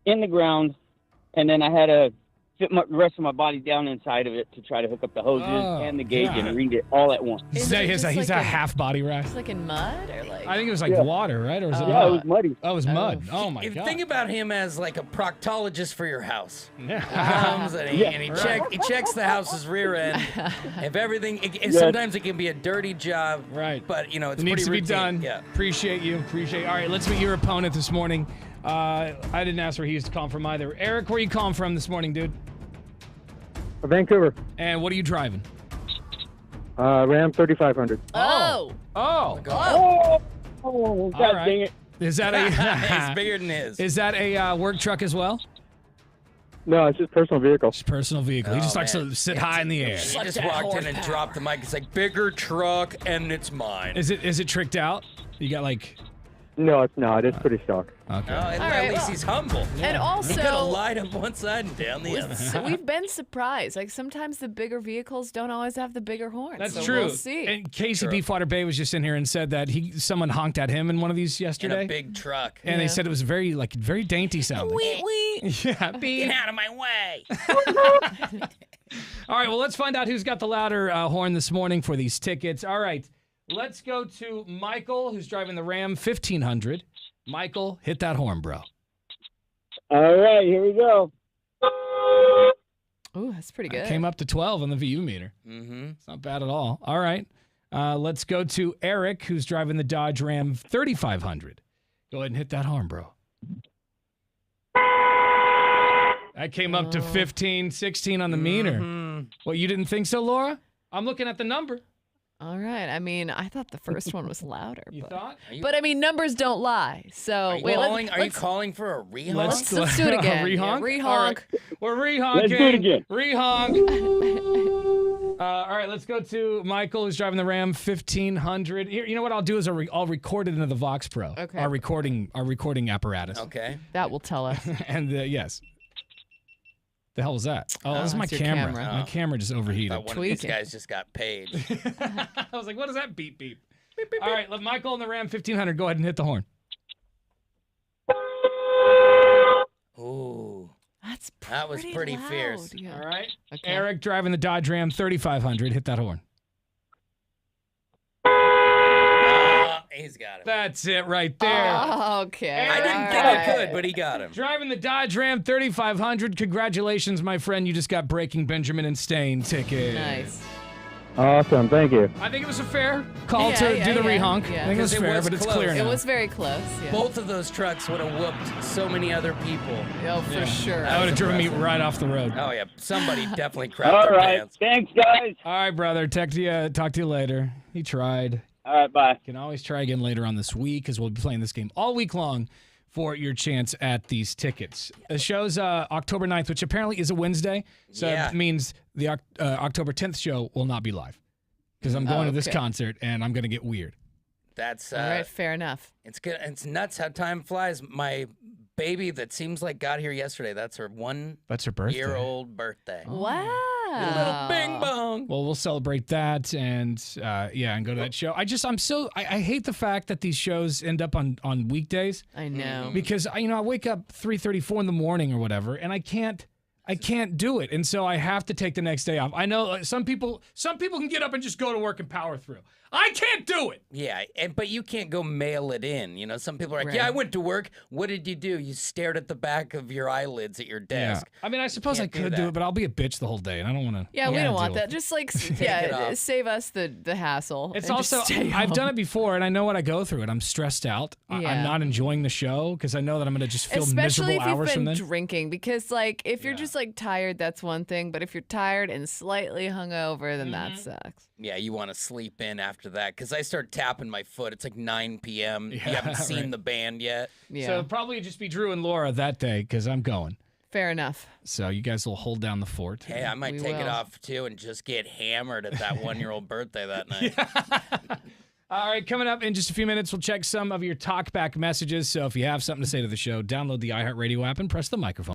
in the ground, and then I had to fit the rest of my body down inside of it to try to hook up the hoses and the gauge God. and read it all at once. Is it He's just a like in- half body rash. It's like in mud or like. I think it was like Yeah. water, right? Or was it Yeah, mud? it was muddy. Oh, it was mud. Oh my If god. think about him as like a proctologist for your house. Yeah. Comes and he checks the house's rear end. If everything, sometimes it can be a dirty job, Right. But it's It needs to pretty be routine. done. Yeah. Appreciate you. All right, let's meet your opponent this morning. I didn't ask where he used to call from either. Eric, where you calling from this morning, dude? Vancouver, And what are you driving? Ram 3500. Oh. Oh. Oh, God All right. dang it. Is that It's a bigger than his. Is that a work truck as well? No, it's just personal vehicle. Just personal vehicle. He just likes man. to sit high in the air. He just walked in and dropped the mic. It's like bigger truck and it's mine. Is it tricked out? You got like No, it's not. It's pretty stock. okay. At right, least well- he's humble. And He could have also, lied up one side and down the other. so we've been surprised. Like sometimes the bigger vehicles don't always have the bigger horns. That's so true. We'll see. And Casey True. Beefwater Bay was just in here and said that someone honked at him in one of these In yesterday. a big truck. and they Yeah. said it was very dainty sounding. Yeah. Get out of my way. All right, well, let's find out who's got the louder horn this morning for these tickets. All right, let's go to Michael, who's driving the Ram 1500. Michael, hit that horn, bro. All right, here we go. Ooh, that's pretty good. Came up to 12 on the VU meter. Mm-hmm. It's not bad at all. All right. Let's go to Eric, who's driving the Dodge Ram 3500. Go ahead and hit that horn, bro. That came up to 15, 16 on the meter. Well, you didn't think so, Laura? I'm looking at the number. All right. I mean, I thought the first one was louder. You thought? But I mean, numbers don't lie. So Are you calling for a rehonk? Let's do it again. A rehonk? Yeah, rehonk. All right. We're rehonking. Let's do it again. Rehonk. All right, let's go to Michael, who's driving the Ram 1500. Here, you know what I'll do is I'll record it into the Vox Pro. Okay. Our recording apparatus. Okay. That will tell us. And yes. The hell was that? Oh, this is my that's your camera. camera. My camera just overheated. One of these guys just got paid. I was like, what is that beep beep? All right, let Michael and the Ram 1500 go ahead and hit the horn. Ooh. That was pretty loud. fierce. Yeah. All right. Okay. Eric driving the Dodge Ram 3500. Hit that horn. He's got it. That's it right there. Oh, okay. I didn't All think right. I could, but he got him. Driving the Dodge Ram 3500. Congratulations, my friend. You just got Breaking Benjamin and Stain tickets. Nice. Awesome. Thank you. I think it was a fair call to do the rehonk. Yeah. I think it was 'Cause it fair, was but it's close. clear It now. was very close. Yeah. Both of those trucks would have whooped so many other people. Oh, for sure. That would have driven me impressive. right off the road. Oh, yeah. Somebody definitely crapped All their right. pants. Thanks, guys. All right, brother. Talk to you later. He tried. All right. Bye. Can always try again later on this week, because we'll be playing this game all week long for your chance at these tickets. The show's October 9th, which apparently is a Wednesday, so Yeah. it means the October 10th show will not be live, because I'm going to this okay. concert and I'm going to get weird. That's All right, fair enough. It's good. It's nuts how time flies. My baby that seems like got here yesterday. That's her That's her birthday. 1-year-old birthday. Wow. Little bing bong. Well, we'll celebrate that and and go to that show. I hate the fact that these shows end up on weekdays, I know. because I wake up 3:34 in the morning or whatever, and I can't do it, and so I have to take the next day off. I know some people can get up and just go to work and power through. I can't do it. Yeah, but you can't go mail it in. You know, some people are like, "Yeah, I went to work. What did you do? You stared at the back of your eyelids at your desk." I mean, I suppose I Can't do could do that. it, but I'll be a bitch the whole day, and I don't want to. Yeah, we don't want that. Just like, it yeah, off. save us the hassle. It's and just also stay I've home. done it before, and I know what I go through, and I'm stressed out. I'm Yeah. not enjoying the show because I know that I'm going to just feel Especially miserable if you've hours from been then. drinking, because like if you're just like tired, that's one thing. But if you're tired and slightly hungover, then that sucks. Yeah, you want to sleep in after that because I start tapping my foot. It's like 9 p.m. Yeah, you haven't seen right. the band yet. Yeah, So probably just be Drew and Laura that day because I'm going. fair enough. So you guys will hold down the fort. Hey, I might We take it will. off too and just get hammered at that 1-year-old birthday that night. All right, coming up in just a few minutes, we'll check some of your talkback messages. So if you have something to say to the show, download the iHeartRadio app and press the microphone.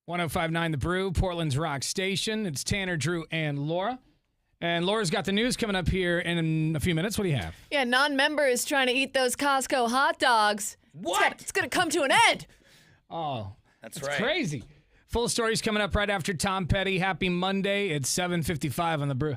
105.9 The Brew, Portland's rock station. It's Tanner, Drew, and Laura. And Laura's got the news coming up here in a few minutes. What do you have? Yeah, non-members trying to eat those Costco hot dogs. What? It's going to come to an end. Oh, That's it's right. crazy. Full stories coming up right after Tom Petty. Happy Monday. It's 7:55 on The Brew.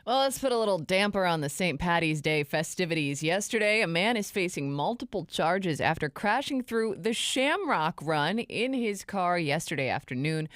Well, let's put a little damper on the St. Paddy's Day festivities. Yesterday, a man is facing multiple charges after crashing through the Shamrock Run in his car yesterday afternoon.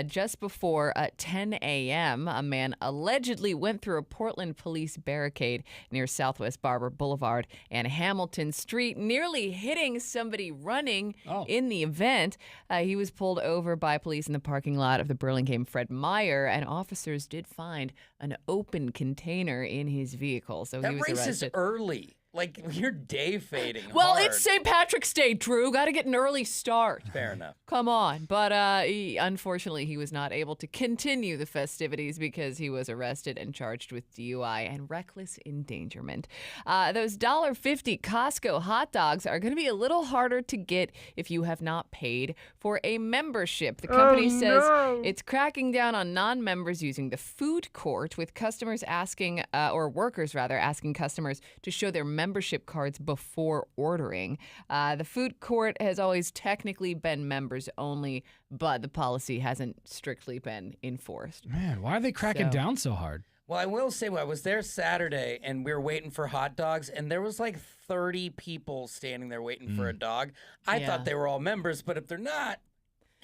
Just before 10 a.m., a man allegedly went through a Portland police barricade near Southwest Barber Boulevard and Hamilton Street, nearly hitting somebody running in the event. He was pulled over by police in the parking lot of the Burlingame Fred Meyer, and officers did find an open container in his vehicle. So That he was race arrested. is early. Like, your day fading Well, hard. it's St. Patrick's Day, Drew. Got to get an early start. Fair enough. Come on. But unfortunately, he was not able to continue the festivities because he was arrested and charged with DUI and reckless endangerment. Those $1.50 Costco hot dogs are going to be a little harder to get if you have not paid for a membership. The company says it's cracking down on non-members using the food court, with customers asking, or workers rather, asking customers to show their membership cards before ordering. The food court has always technically been members only, but the policy hasn't strictly been enforced. Man, why are they cracking down so hard? Well, I will say, I was there Saturday, and we were waiting for hot dogs, and there was like 30 people standing there waiting for a dog. I thought they were all members, but if they're not,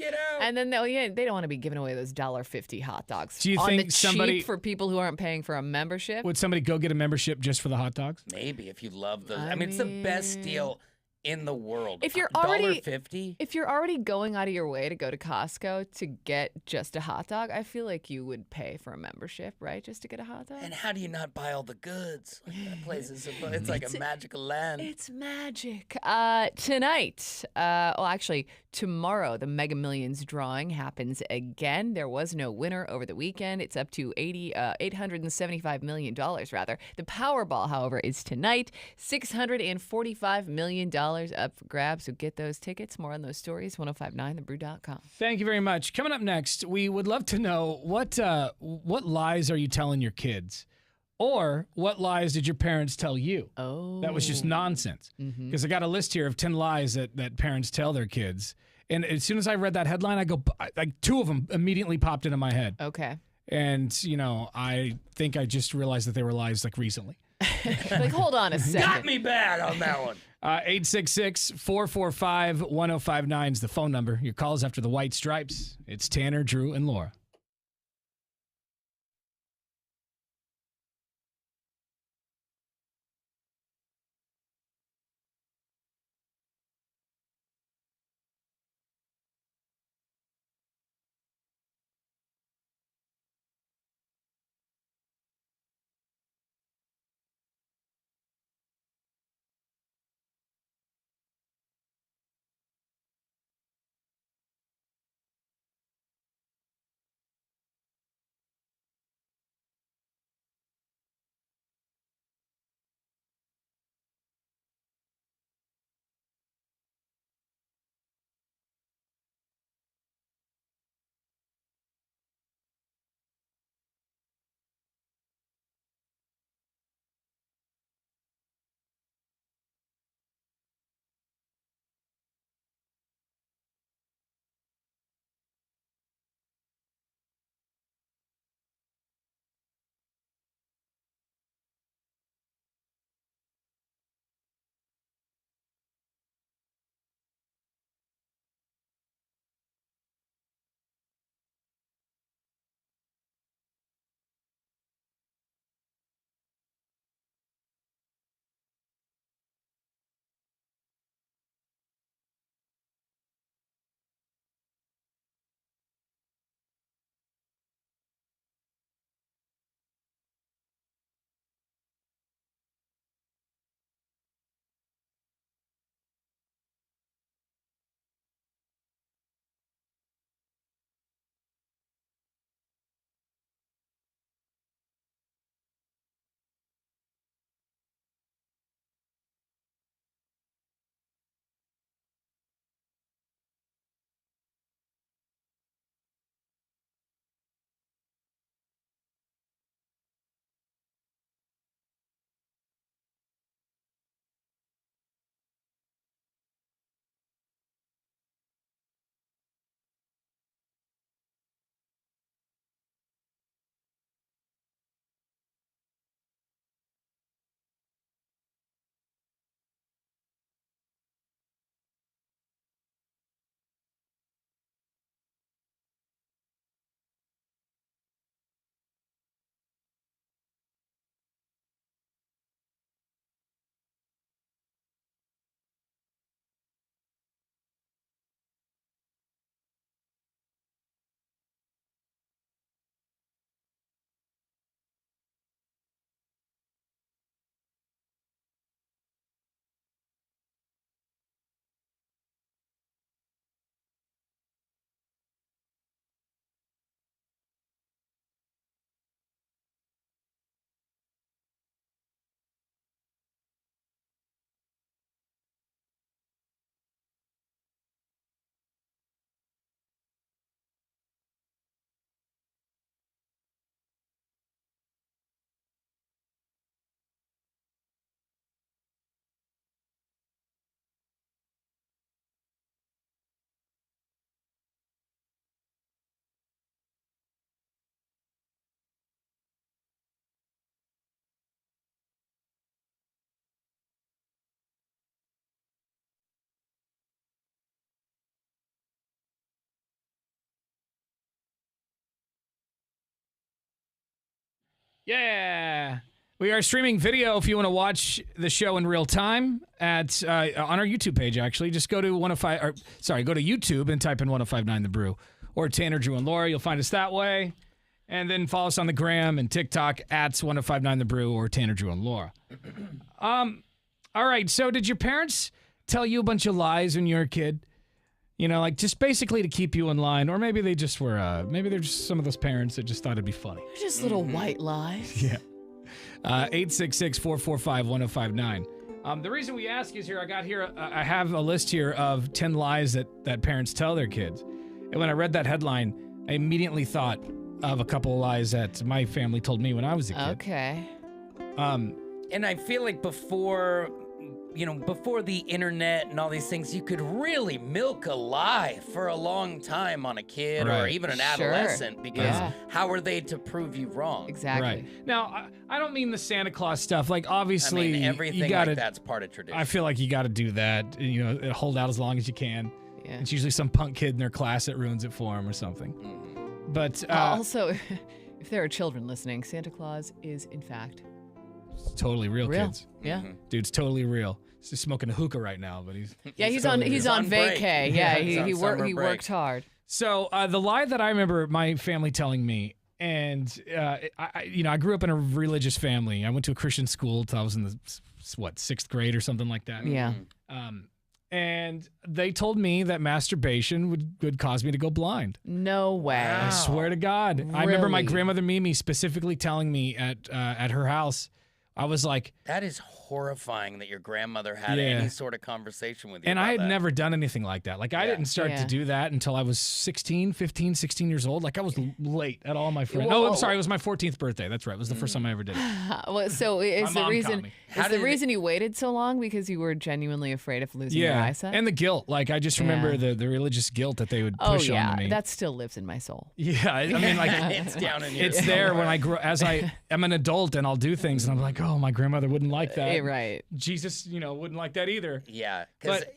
Get out. And then they don't want to be giving away those $1.50 hot dogs. Do you on think the somebody- cheap for people who aren't paying for a membership? Would somebody go get a membership just for the hot dogs? Maybe if you love those. I I mean, it's the best mean- deal in the world. If you're already- $1.50. If you're already going out of your way to go to Costco to get just a hot dog, I feel like you would pay for a membership, right? Just to get a hot dog. And how do you not buy all the goods? Like that place is it's like a magical land. It's magic. Tonight, actually, tomorrow, the Mega Millions drawing happens again. There was no winner over the weekend. It's up to $875 million, rather. The Powerball, however, is tonight. $645 million up for grabs. So get those tickets. More on those stories, 1059thebrew.com. Thank you very much. Coming up next, we would love to know what lies are you telling your kids? Or what lies did your parents tell you? Oh. That was just nonsense. Because I got a list here of 10 lies that parents tell their kids. And as soon as I read that headline, like 2 of them immediately popped into my head. Okay. And, I think I just realized that they were lies like recently. Like, hold on a second. Got me bad on that one. 866-445-1059 is the phone number. Your calls after the White Stripes. It's Tanner, Drew, and Laura. Yeah. We are streaming video if you want to watch the show in real time at on our YouTube page, actually. Just go to go to YouTube and type in 1059 The Brew or Tanner, Drew, and Laura. You'll find us that way. And then follow us on the gram and TikTok at 1059 The Brew or Tanner, Drew, and Laura. All right, so did your parents tell you a bunch of lies when you were a kid? You know, like just basically to keep you in line, or maybe they just were, maybe they're just some of those parents that just thought it'd be funny. Just little white lies. Yeah. 866-445-1059. The reason we ask is I have a list here of 10 lies that parents tell their kids. And when I read that headline, I immediately thought of a couple of lies that my family told me when I was a kid. Okay. And I feel like before the internet and all these things, you could really milk a lie for a long time on a kid or even an adolescent because how are they to prove you wrong? Exactly. Right. Now, I don't mean the Santa Claus stuff. Like, obviously, everything like that's part of tradition. I feel like you got to do that. You know, hold out as long as you can. Yeah. It's usually some punk kid in their class that ruins it for them or something. Mm-hmm. But also, if there are children listening, Santa Claus is, in fact, totally real, kids. Yeah. Mm-hmm. Dude's totally real. He's just smoking a hookah right now, but he's he's on break. vacay. Yeah, he's on he worked hard. So the lie that I remember my family telling me, and I grew up in a religious family. I went to a Christian school till I was in the 6th grade or something like that. Yeah. And they told me that masturbation would cause me to go blind. No way. I swear to God. I remember my Really? grandmother Mimi specifically telling me at her house, I was like, that is horrifying that your grandmother had Yeah. any sort of conversation with you. and about I had that. never done anything like that. Like, I didn't start to Yeah. do that until I was 16 years old. Like, I was late at all my friends. Whoa. Oh, I'm sorry. It was my 14th birthday. That's right. It was the first time I ever did it. Well, so is My the mom reason caught me. How is the did it- reason you waited so long because you were genuinely afraid of losing your eyesight? And the guilt. Like, I just remember Yeah. the religious guilt that they would oh push yeah, onto me. that still lives in my soul. Yeah. I mean, like, It's down in here. it's there when I grow, as I am an adult and I'll do things and I'm like, oh, my grandmother wouldn't like that. Right. Jesus, wouldn't like that either. Yeah, because But-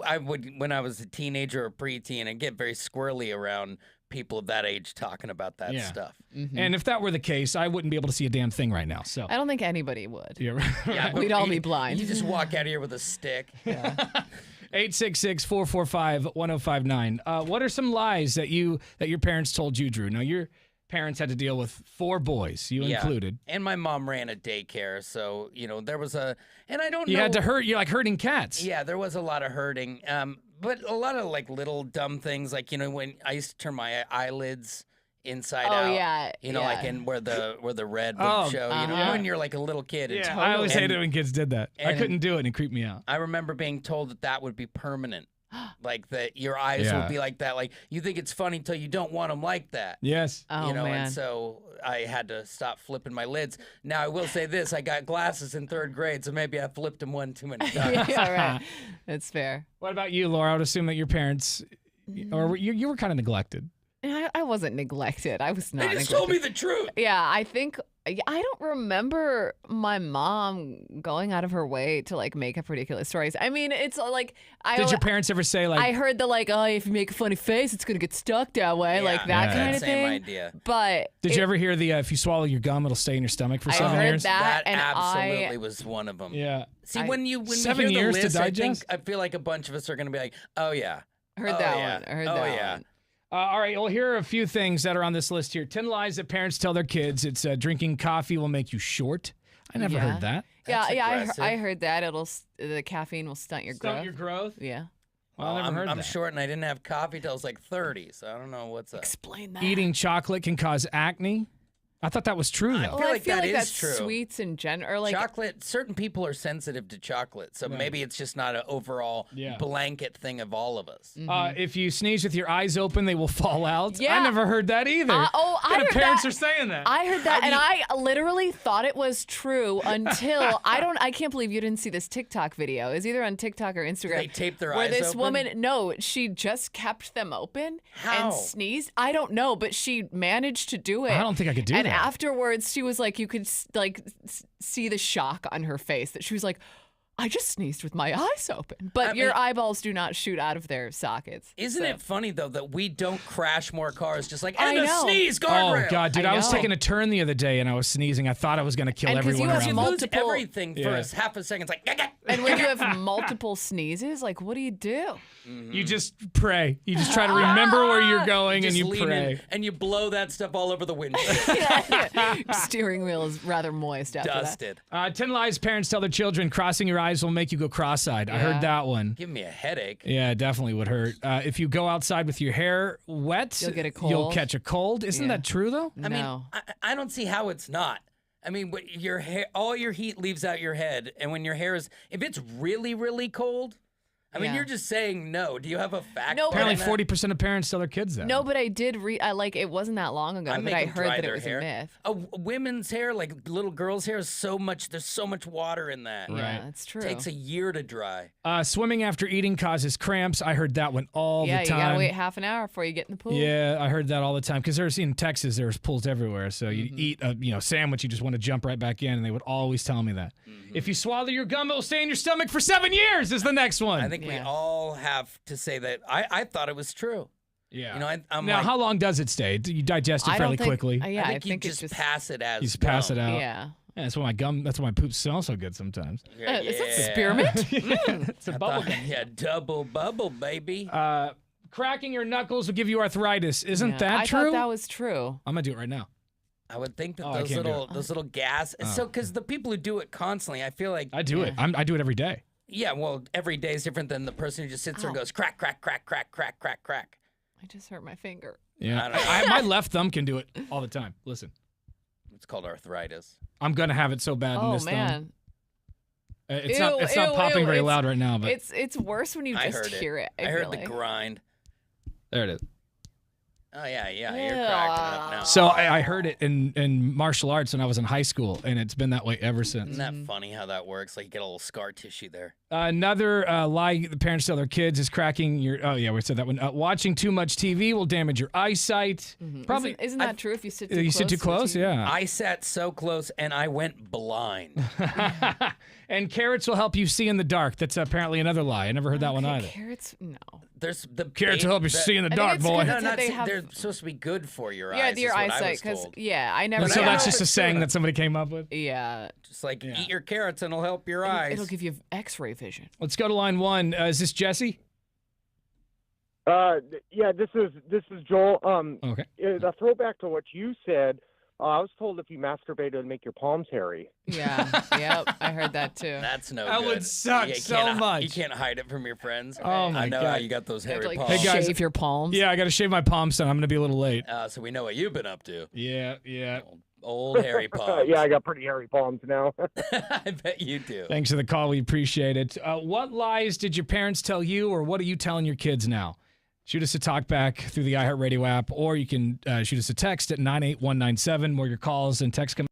I would, when I was a teenager or preteen, and get very squirrely around people of that age talking about that Yeah. stuff. And if that were the case, I wouldn't be able to see a damn thing right now. So, I don't think anybody would. yeah, right. Yeah, We'd all be blind. You just walk out of here with a stick. 866-445-1059. What are some lies that your parents told you, Drew? Now, your parents had to deal with 4 boys, you included. And my mom ran a daycare, so there was and I don't know. You had to hurt. You're like herding cats. Yeah, there was a lot of hurting, but a lot of like little dumb things, like when I used to turn my eyelids inside out. Oh yeah. Like in where the red would Oh, show. uh-huh. When you're like a little kid. Yeah, It's I always and- hated it when kids did that. I and- couldn't do it, and it creeped me out. I remember being told that would be permanent. Like that your eyes Yeah. would be like that. Like you think it's funny until you don't want them like that. Yes. Oh man. And so I had to stop flipping my lids. Now I will say this, I got glasses in 3rd grade, so maybe I flipped them one too many times. yeah, right. That's fair. What about you, Laura? I would assume that your parents, or you were kind of neglected. I wasn't neglected. I was not. They just neglected. told me the truth. Yeah, I think I don't remember my mom going out of her way to like make up ridiculous stories. I mean, it's like Did your parents ever say like? I heard the like, oh, if you make a funny face, it's gonna get stuck that way, like that kind of same thing. idea. But Did you ever hear the if you swallow your gum, it'll stay in your stomach for I 7 heard years? that, and absolutely was one of them. Yeah. See, I- when you 7 hear years the to list, digest? I feel like a bunch of us are going to be like, oh yeah. Heard Oh, that yeah. one. I heard Oh, that yeah. one. All right. Well, here are a few things that are on this list here. 10 lies that parents tell their kids. It's drinking coffee will make you short. I never heard that. That's Yeah, aggressive. I heard that the caffeine will stunt your growth. Stunt your growth. Yeah. Well, I never heard I'm that. short and I didn't have coffee till I was like 30, so I don't know what's up. Explain that. Eating chocolate can cause acne. I thought that was true, though. Well, I like feel that like is that's true. sweets in general. Or like Chocolate, certain people are sensitive to chocolate, so maybe it's just not an overall Yeah. blanket thing of all of us. If you sneeze with your eyes open, they will fall out. Yeah. I never heard that either. I What kind of heard parents that. are saying that? I heard that, and I literally thought it was true until I can't believe you didn't see this TikTok video. It's either on TikTok or Instagram. They taped their where eyes this open? woman, no, she just kept them open How? and sneezed. I don't know, but she managed to do it. I don't think I could do and that. afterwards, she was like, you could see the shock on her face that she was like, I just sneezed with my eyes open. But your eyeballs do not shoot out of their sockets. Isn't it funny, though, that we don't crash more cars just like, I and a know. sneeze guardrail? Oh, God, dude, I was know. taking a turn the other day and I was sneezing. I thought I was going to kill And 'cause everyone you have around You me. lose multiple- everything for a half a second. It's like, And when you have multiple sneezes, like, what do you do? You just pray. You just try to remember where you're going and just you lean pray. in and you blow that stuff all over the windshield. Your steering wheel is rather moist after that. Dusted. 10 lies parents tell their children crossing your eyes will make you go cross-eyed. I heard Yeah. that one. Give me a headache. Yeah, it definitely would hurt. If you go outside with your hair wet, You'll get a You'll cold. catch a cold. Isn't Yeah. that true, though? I mean, No. I don't see how it's not. I mean, your hair, all your heat leaves out your head, and when your hair is, if it's really, really cold, I mean, Yeah. you're just saying no. Do you have a fact? No, Apparently, on that? 40% of parents tell their kids that. No, but I did read. I like it wasn't that long ago, I but make I them heard dry that their it was hair. a myth. Women's hair, like little girls' hair, is so much. There's so much water in that. Yeah, that's true. Takes a year to dry. Swimming after eating causes cramps. I heard that one all Yeah, the you time. gotta wait half an hour before you get in the pool. Yeah, I heard that all the time because there's in Texas there's pools everywhere. So you eat a sandwich, you just want to jump right back in, and they would always tell me that. If you swallow your gum, it will stay in your stomach for 7 years. Is the next one? I think we Yeah. all have to say that. I thought it was true. Yeah. You know, I'm now, like, how long does it stay? Do you digest it I fairly don't think, quickly? Yeah, I think you it's just pass it as You just pass it gum. out. Yeah. Yeah, that's why my poop smells so good sometimes. Yeah, Is that yeah. spearmint? It's a bubble gum. Yeah, double bubble, baby. Cracking your knuckles will give you arthritis. Isn't Yeah, that I true? thought that was true. I'm gonna do it right now. I would think that Oh, I those can't do little gas. So, because the people who do it constantly, I feel like, I do it. I do it every day. yeah, well, every day is different than the person who just sits there and Ow. goes crack, crack, crack, crack, crack, crack, crack. I just hurt my finger. Yeah, I don't know. my left thumb can do it all the time. Listen, It's called arthritis. I'm gonna have it so bad in Oh this thumb. man, It's Ew, not ew, popping ew, very it's- loud right now, but it's worse when you I just heard hear it. I feel heard the like. grind. there it is. Oh yeah, you're cracking up now. So I heard it in martial arts when I was in high school, and it's been that way ever since. Isn't that funny how that works? Like you get a little scar tissue there. Another lie the parents tell their kids is cracking your. Oh yeah, we said that one. Watching too much TV will damage your eyesight. Probably. Isn't that true if you sit too You close? sit too to the close, TV? yeah. I sat so close and I went blind. And carrots will help you see in the dark. That's apparently another lie. I never heard that one Okay, either. Carrots? No. There's the Carrots will help you see in the think dark, it's boy. good No, that not they have- they're supposed to be good for your Yeah, eyes. your is what I eyesight, was because told. I never. So I that's know just a it's saying true. that somebody came up with. Yeah. Just like eat your carrots and it'll help your eyes. It'll give you X-ray vision. Let's go to line one. Is this Jesse? Yeah, this is Joel. Okay. A throwback to what you said. I was told if you masturbate, it would make your palms hairy. Yeah. Yep. I heard that too. That's no That good. would suck You so can't- much. You can't hide it from your friends. Oh, my I know God. how you got those You have hairy to, like, palms. Hey, guys. shave your palms. Yeah, I got to shave my palms down. I'm going to be a little late. So we know what you've been up to. Yeah. Old hairy palms. Yeah, I got pretty hairy palms now. I bet you do. Thanks for the call. We appreciate it. What lies did your parents tell you, or what are you telling your kids now? Shoot us a talk back through the iHeartRadio app, or you can shoot us a text at 98197. More your calls and texts come.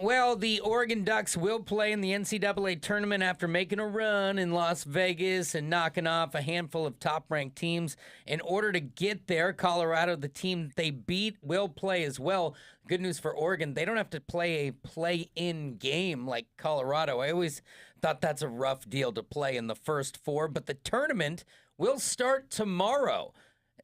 Well, the Oregon Ducks will play in the NCAA tournament after making a run in Las Vegas and knocking off a handful of top-ranked teams. In order to get there, Colorado, the team they beat, will play as well. Good news for Oregon, they don't have to play a play-in game like Colorado. I always thought that's a rough deal to play in the first four, but the tournament will start tomorrow.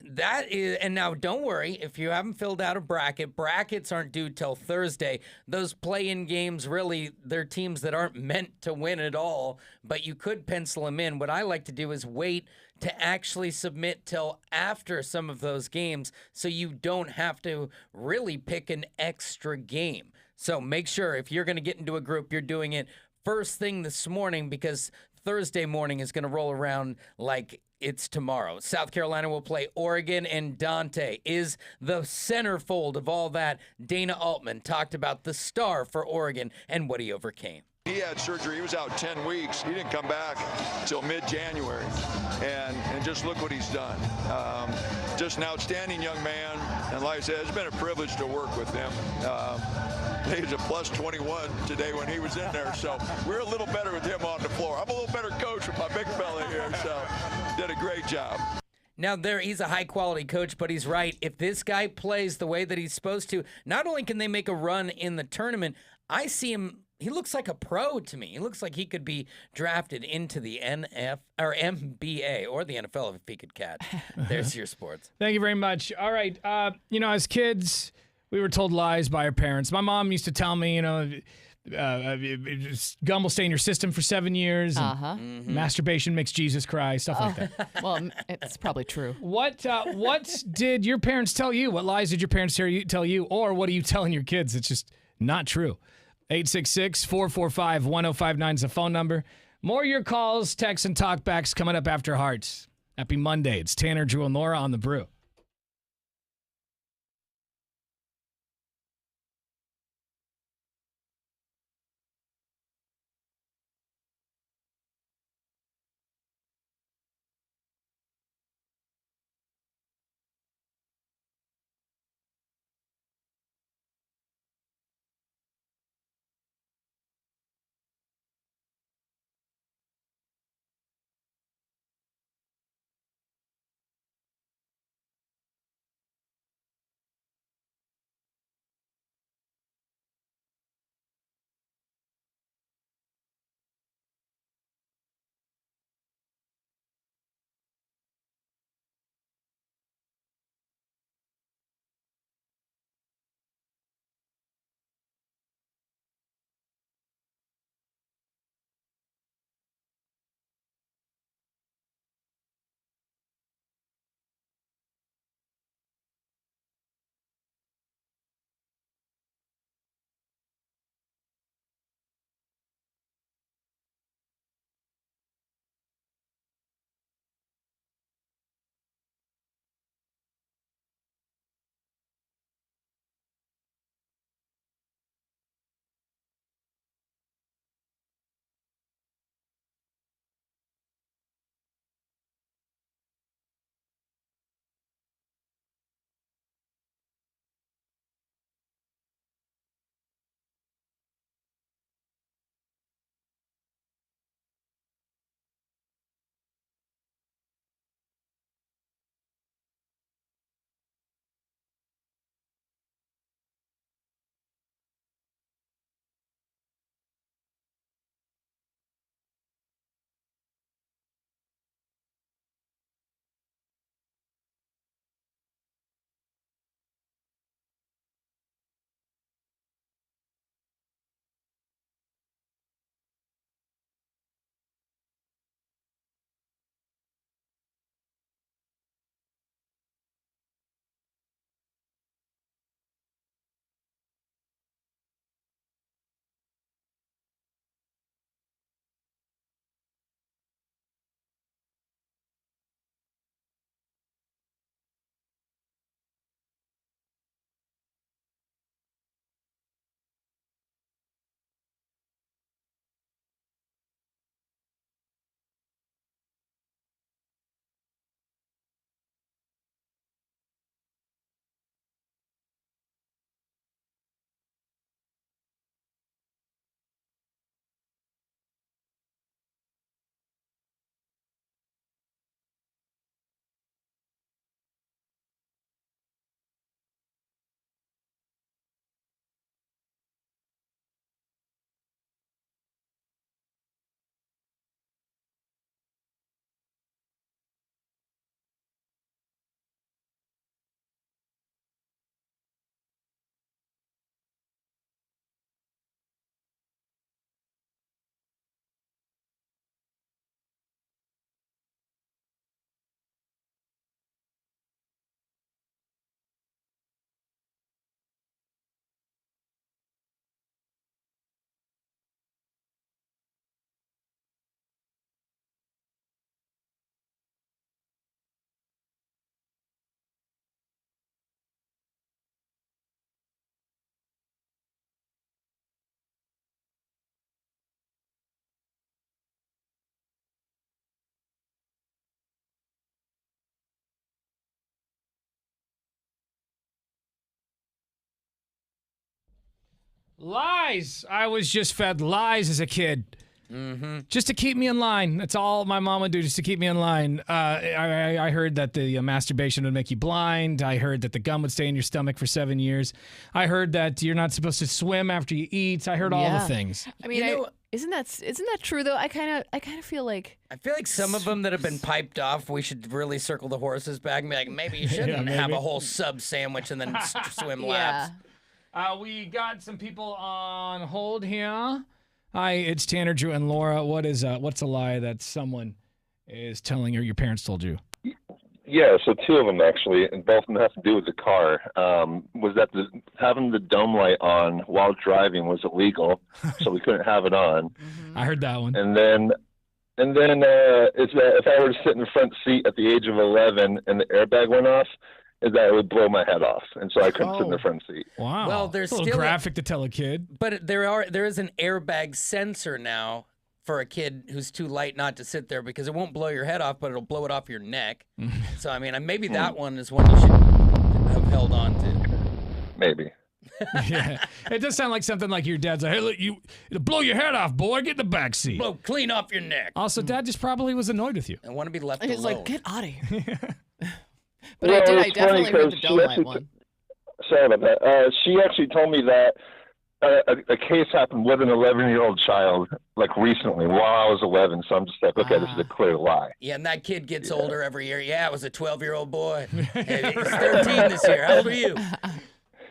That is, and now don't worry if you haven't filled out a bracket. Brackets aren't due till Thursday. Those play-in games, really, they're teams that aren't meant to win at all, but you could pencil them in. What I like to do is wait to actually submit till after some of those games so you don't have to really pick an extra game. So make sure if you're going to get into a group, you're doing it first thing this morning because Thursday morning is going to roll around like it's tomorrow. South Carolina will play Oregon, and Dante is the centerfold of all that. Dana Altman talked about the star for Oregon and what he overcame. He had surgery. He was out 10 weeks. He didn't come back until mid-January. And just look what he's done. Just an outstanding young man. And like I said, it's been a privilege to work with him. He was a plus 21 today when he was in there. So we're a little better with him on the floor. I'm a little better coach with my big fella here. So did a great job. Now, he's a high-quality coach, but he's right. If this guy plays the way that he's supposed to, not only can they make a run in the tournament, I see him. He looks like a pro to me. He looks like he could be drafted into the NBA or the NFL if he could catch. There's your sports. Thank you very much. All right. As kids, we were told lies by our parents. My mom used to tell me, gum will stay in your system for 7 years. And masturbation makes Jesus cry, stuff like that. Well, it's probably true. What did your parents tell you? What lies did your parents tell you? Or what are you telling your kids? It's just not true. 866-445-1059 is the phone number. More of your calls, texts, and talkbacks coming up after Hearts. Happy Monday. It's Tanner, Drew, and Laura on The Brew. Lies. I was just fed lies as a kid. Mm-hmm. Just to keep me in line. That's all my mom would do, just to keep me in line. I heard that the masturbation would make you blind. I heard that the gum would stay in your stomach for 7 years. I heard that you're not supposed to swim after you eat. I heard all the things. I mean, isn't that true though? I kind of feel like some of them that have been piped off, we should really circle the horses back and be like, maybe you shouldn't have a whole sub sandwich and then swim laps. We got some people on hold here. Hi, it's Tanner, Drew, and Laura. What's a lie that someone is telling you or your parents told you? Yeah, so two of them actually, and both of them have to do with the car. Was that having the dome light on while driving was illegal, so we couldn't have it on. I heard that one. And then it's that if I were to sit in the front seat at the age of 11 and the airbag went off, is that it would blow my head off, and so I couldn't sit in the front seat. Wow. Well, there's a little still graphic to tell a kid. But there is an airbag sensor now for a kid who's too light not to sit there because it won't blow your head off, but it'll blow it off your neck. So, I mean, maybe that one is one you should have held on to. Maybe. Yeah, it does sound like something like your dad's like, hey, look, it'll blow your head off, boy. Get in the back seat. Blow clean off your neck. Also, Dad just probably was annoyed with you. I want to be left He's alone. like, get out of here. But Well, I it's definitely funny heard the 'cause dome she light actually one. Sorry about that. She actually told me that a case happened with an 11-year-old child, like recently, while I was 11. So I'm just like, okay, this is a clear lie. Yeah, and that kid gets older every year. Yeah, it was a 12-year-old boy. Hey, he's 13 this year. How old are you?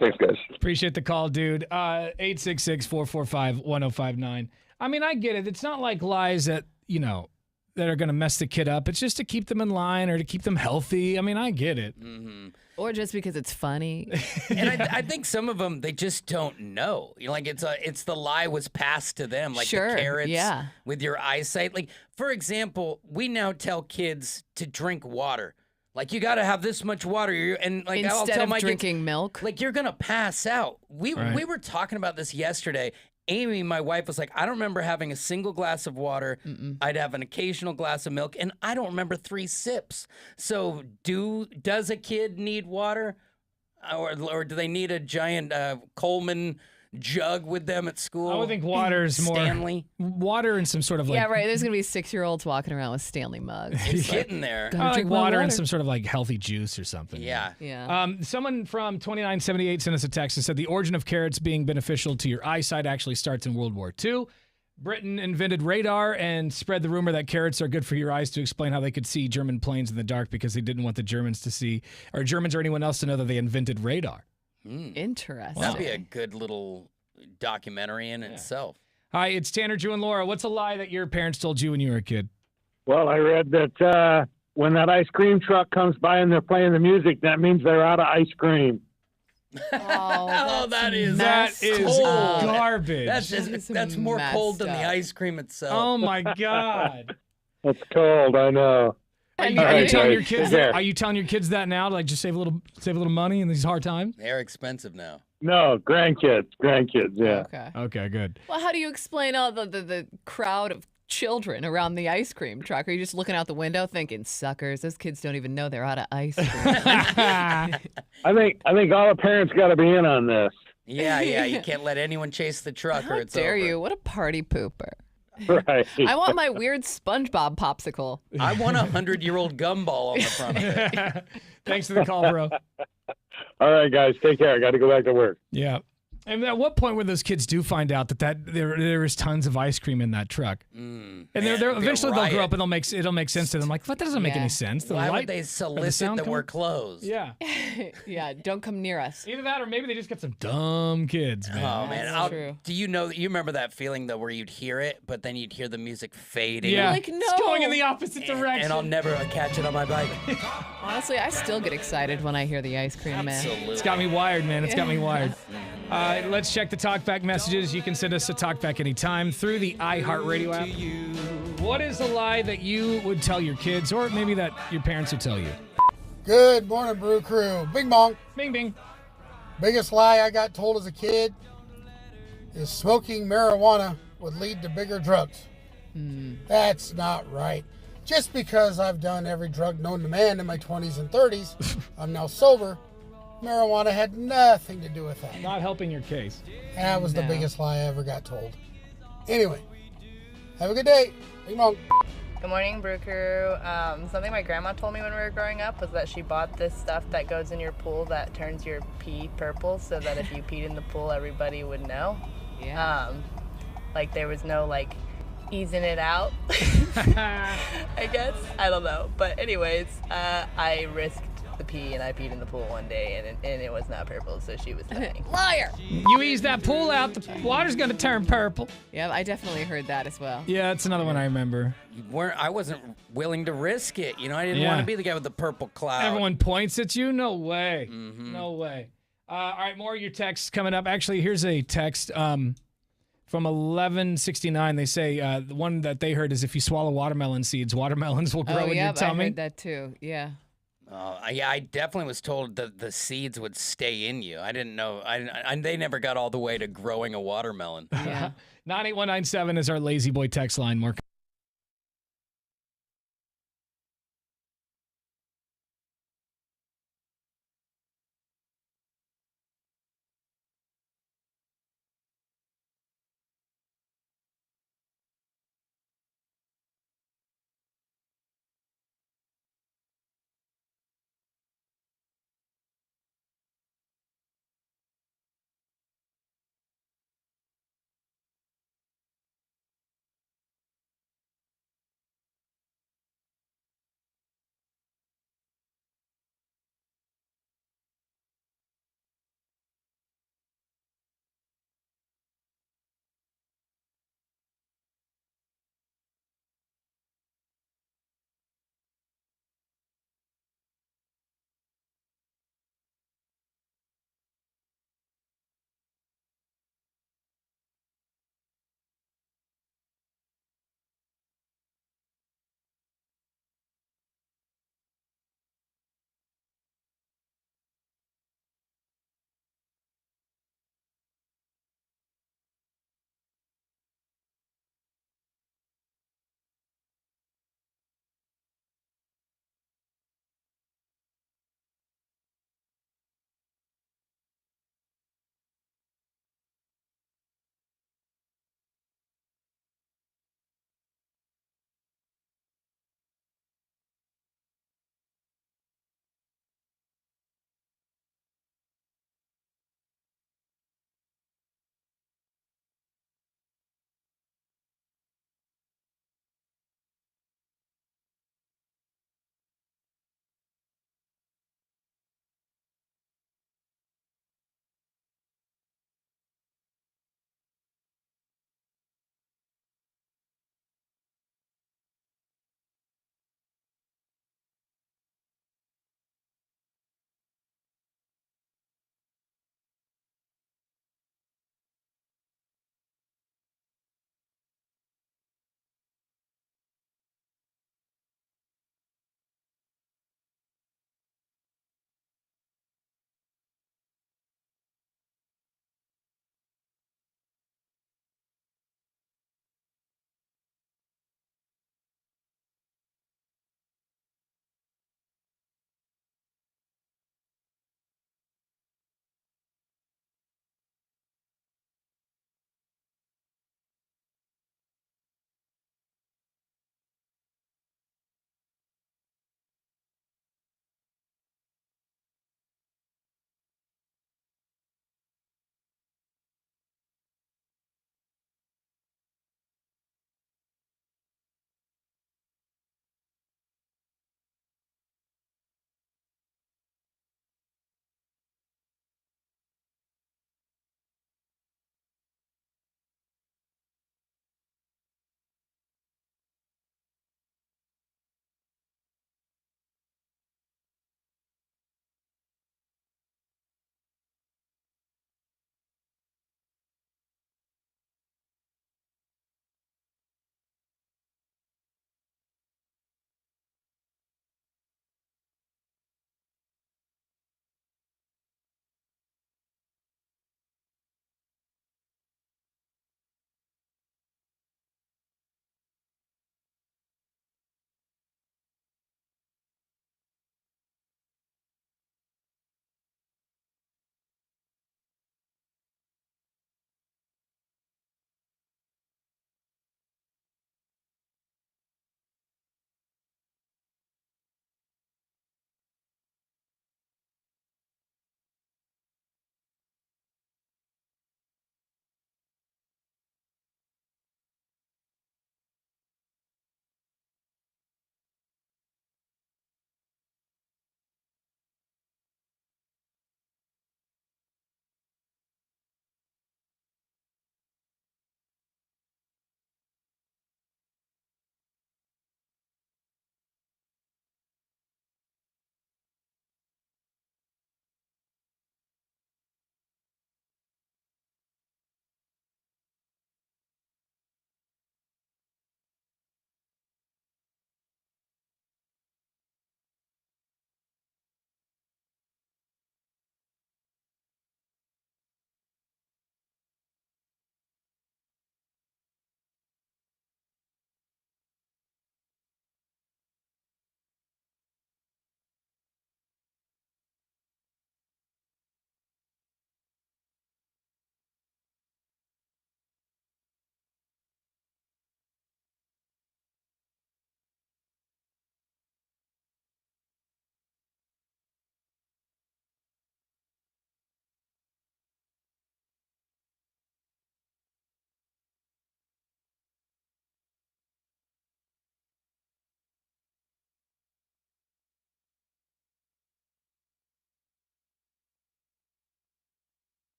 Thanks, guys. Appreciate the call, dude. 866-445-1059. I mean, I get it. It's not like lies that, that are going to mess the kid up. It's just to keep them in line or to keep them healthy. I mean, I get it. Mm-hmm. Or just because it's funny. And I think some of them, they just don't know. Like it's the lie was passed to them, like Sure, the carrots yeah. with your eyesight. Like, for example, we now tell kids to drink water. Like, you got to have this much water. And like, I'll Instead tell of my drinking kids, milk. like, you're going to pass out. We were talking about this yesterday. Amy, my wife, was like, I don't remember having a single glass of water. I'd have an occasional glass of milk, and I don't remember 3 sips. So does a kid need water? Or do they need a giant Coleman jug with them at school? I would think water is more Stanley. Water and some sort of like Yeah, right. There's going to be 6-year-olds walking around with Stanley mugs. It's getting there. I like drink my water and water. some sort of like healthy juice or something. Yeah. Yeah. Someone from 2978 sent us a text and said the origin of carrots being beneficial to your eyesight actually starts in World War II. Britain invented radar and spread the rumor that carrots are good for your eyes to explain how they could see German planes in the dark because they didn't want the Germans to see, or Germans or anyone else to know that they invented radar. Interesting. That'd be a good little documentary in itself. Hi, it's Tanner, Drew, and Laura. What's a lie that your parents told you when you were a kid? Well, I read that when that ice cream truck comes by and they're playing the music, that means they're out of ice cream. Oh, that is cold. Garbage. That's more cold than the ice cream itself. Oh my God. That's cold, I know. Are you telling your kids that? Are you telling your kids that now to like just save a little money in these hard times? They're expensive now. No, grandkids, yeah. Okay, good. Well, how do you explain all the crowd of children around the ice cream truck? Are you just looking out the window thinking, suckers, those kids don't even know they're out of ice cream? I think all the parents got to be in on this. Yeah, you can't let anyone chase the truck or it's dare over. you? What a party pooper. Right. I want my weird SpongeBob popsicle. I want a 100-year-old gumball on the front of it. Thanks for the call, bro. All right, guys, take care. I got to go back to work. Yeah. And at what point when those kids do find out that there is tons of ice cream in that truck, and they're eventually they'll grow up and it'll make sense to them. Like, that doesn't make any sense. The Why light would they or the solicit sound that come- we're closed? Yeah. Yeah, don't come near us. Either that or maybe they just got some dumb kids, man. Oh man, true. Do you remember that feeling though, where you'd hear it, but then you'd hear the music fading? Yeah. Like, no. It's going in the opposite direction. And I'll never catch it on my bike. Honestly, I still get excited when I hear the ice cream man. Absolutely. It's got me wired, man. It's got me wired. Let's check the talkback messages. You can send us a talkback anytime through the iHeartRadio app. What is a lie that you would tell your kids, or maybe that your parents would tell you? Good morning, Brew Crew. Bing bong. Bing, bing. Biggest lie I got told as a kid is smoking marijuana would lead to bigger drugs. That's not right. Just because I've done every drug known to man in my 20s and 30s, I'm now sober, Marijuana had nothing to do with that. Not helping your case. That was the biggest lie I ever got told. Anyway, have a good day. Bing bong. Good morning, Brew Crew. Something my grandma told me when we were growing up was that she bought this stuff that goes in your pool that turns your pee purple so that if you peed in the pool, everybody would know. Yeah. Like there was no like easing it out, I guess. I don't know. But anyways, I risked the pee and I peed in the pool one day and it was not purple, so she was lying. Liar! You ease that pool out, the water's gonna turn purple. Yeah, I definitely heard that as well. Yeah, it's another one I remember. I wasn't willing to risk it. You know, I didn't want to be the guy with the purple cloud. Everyone points at you? No way. No way. All right, more of your texts coming up. Actually, here's a text from 1169. They say the one that they heard is if you swallow watermelon seeds, watermelons will grow in your tummy. I heard that too. Yeah. Yeah, I definitely was told that the seeds would stay in you. I didn't know. They never got all the way to growing a watermelon. Yeah. 98197 is our lazy boy text line. More.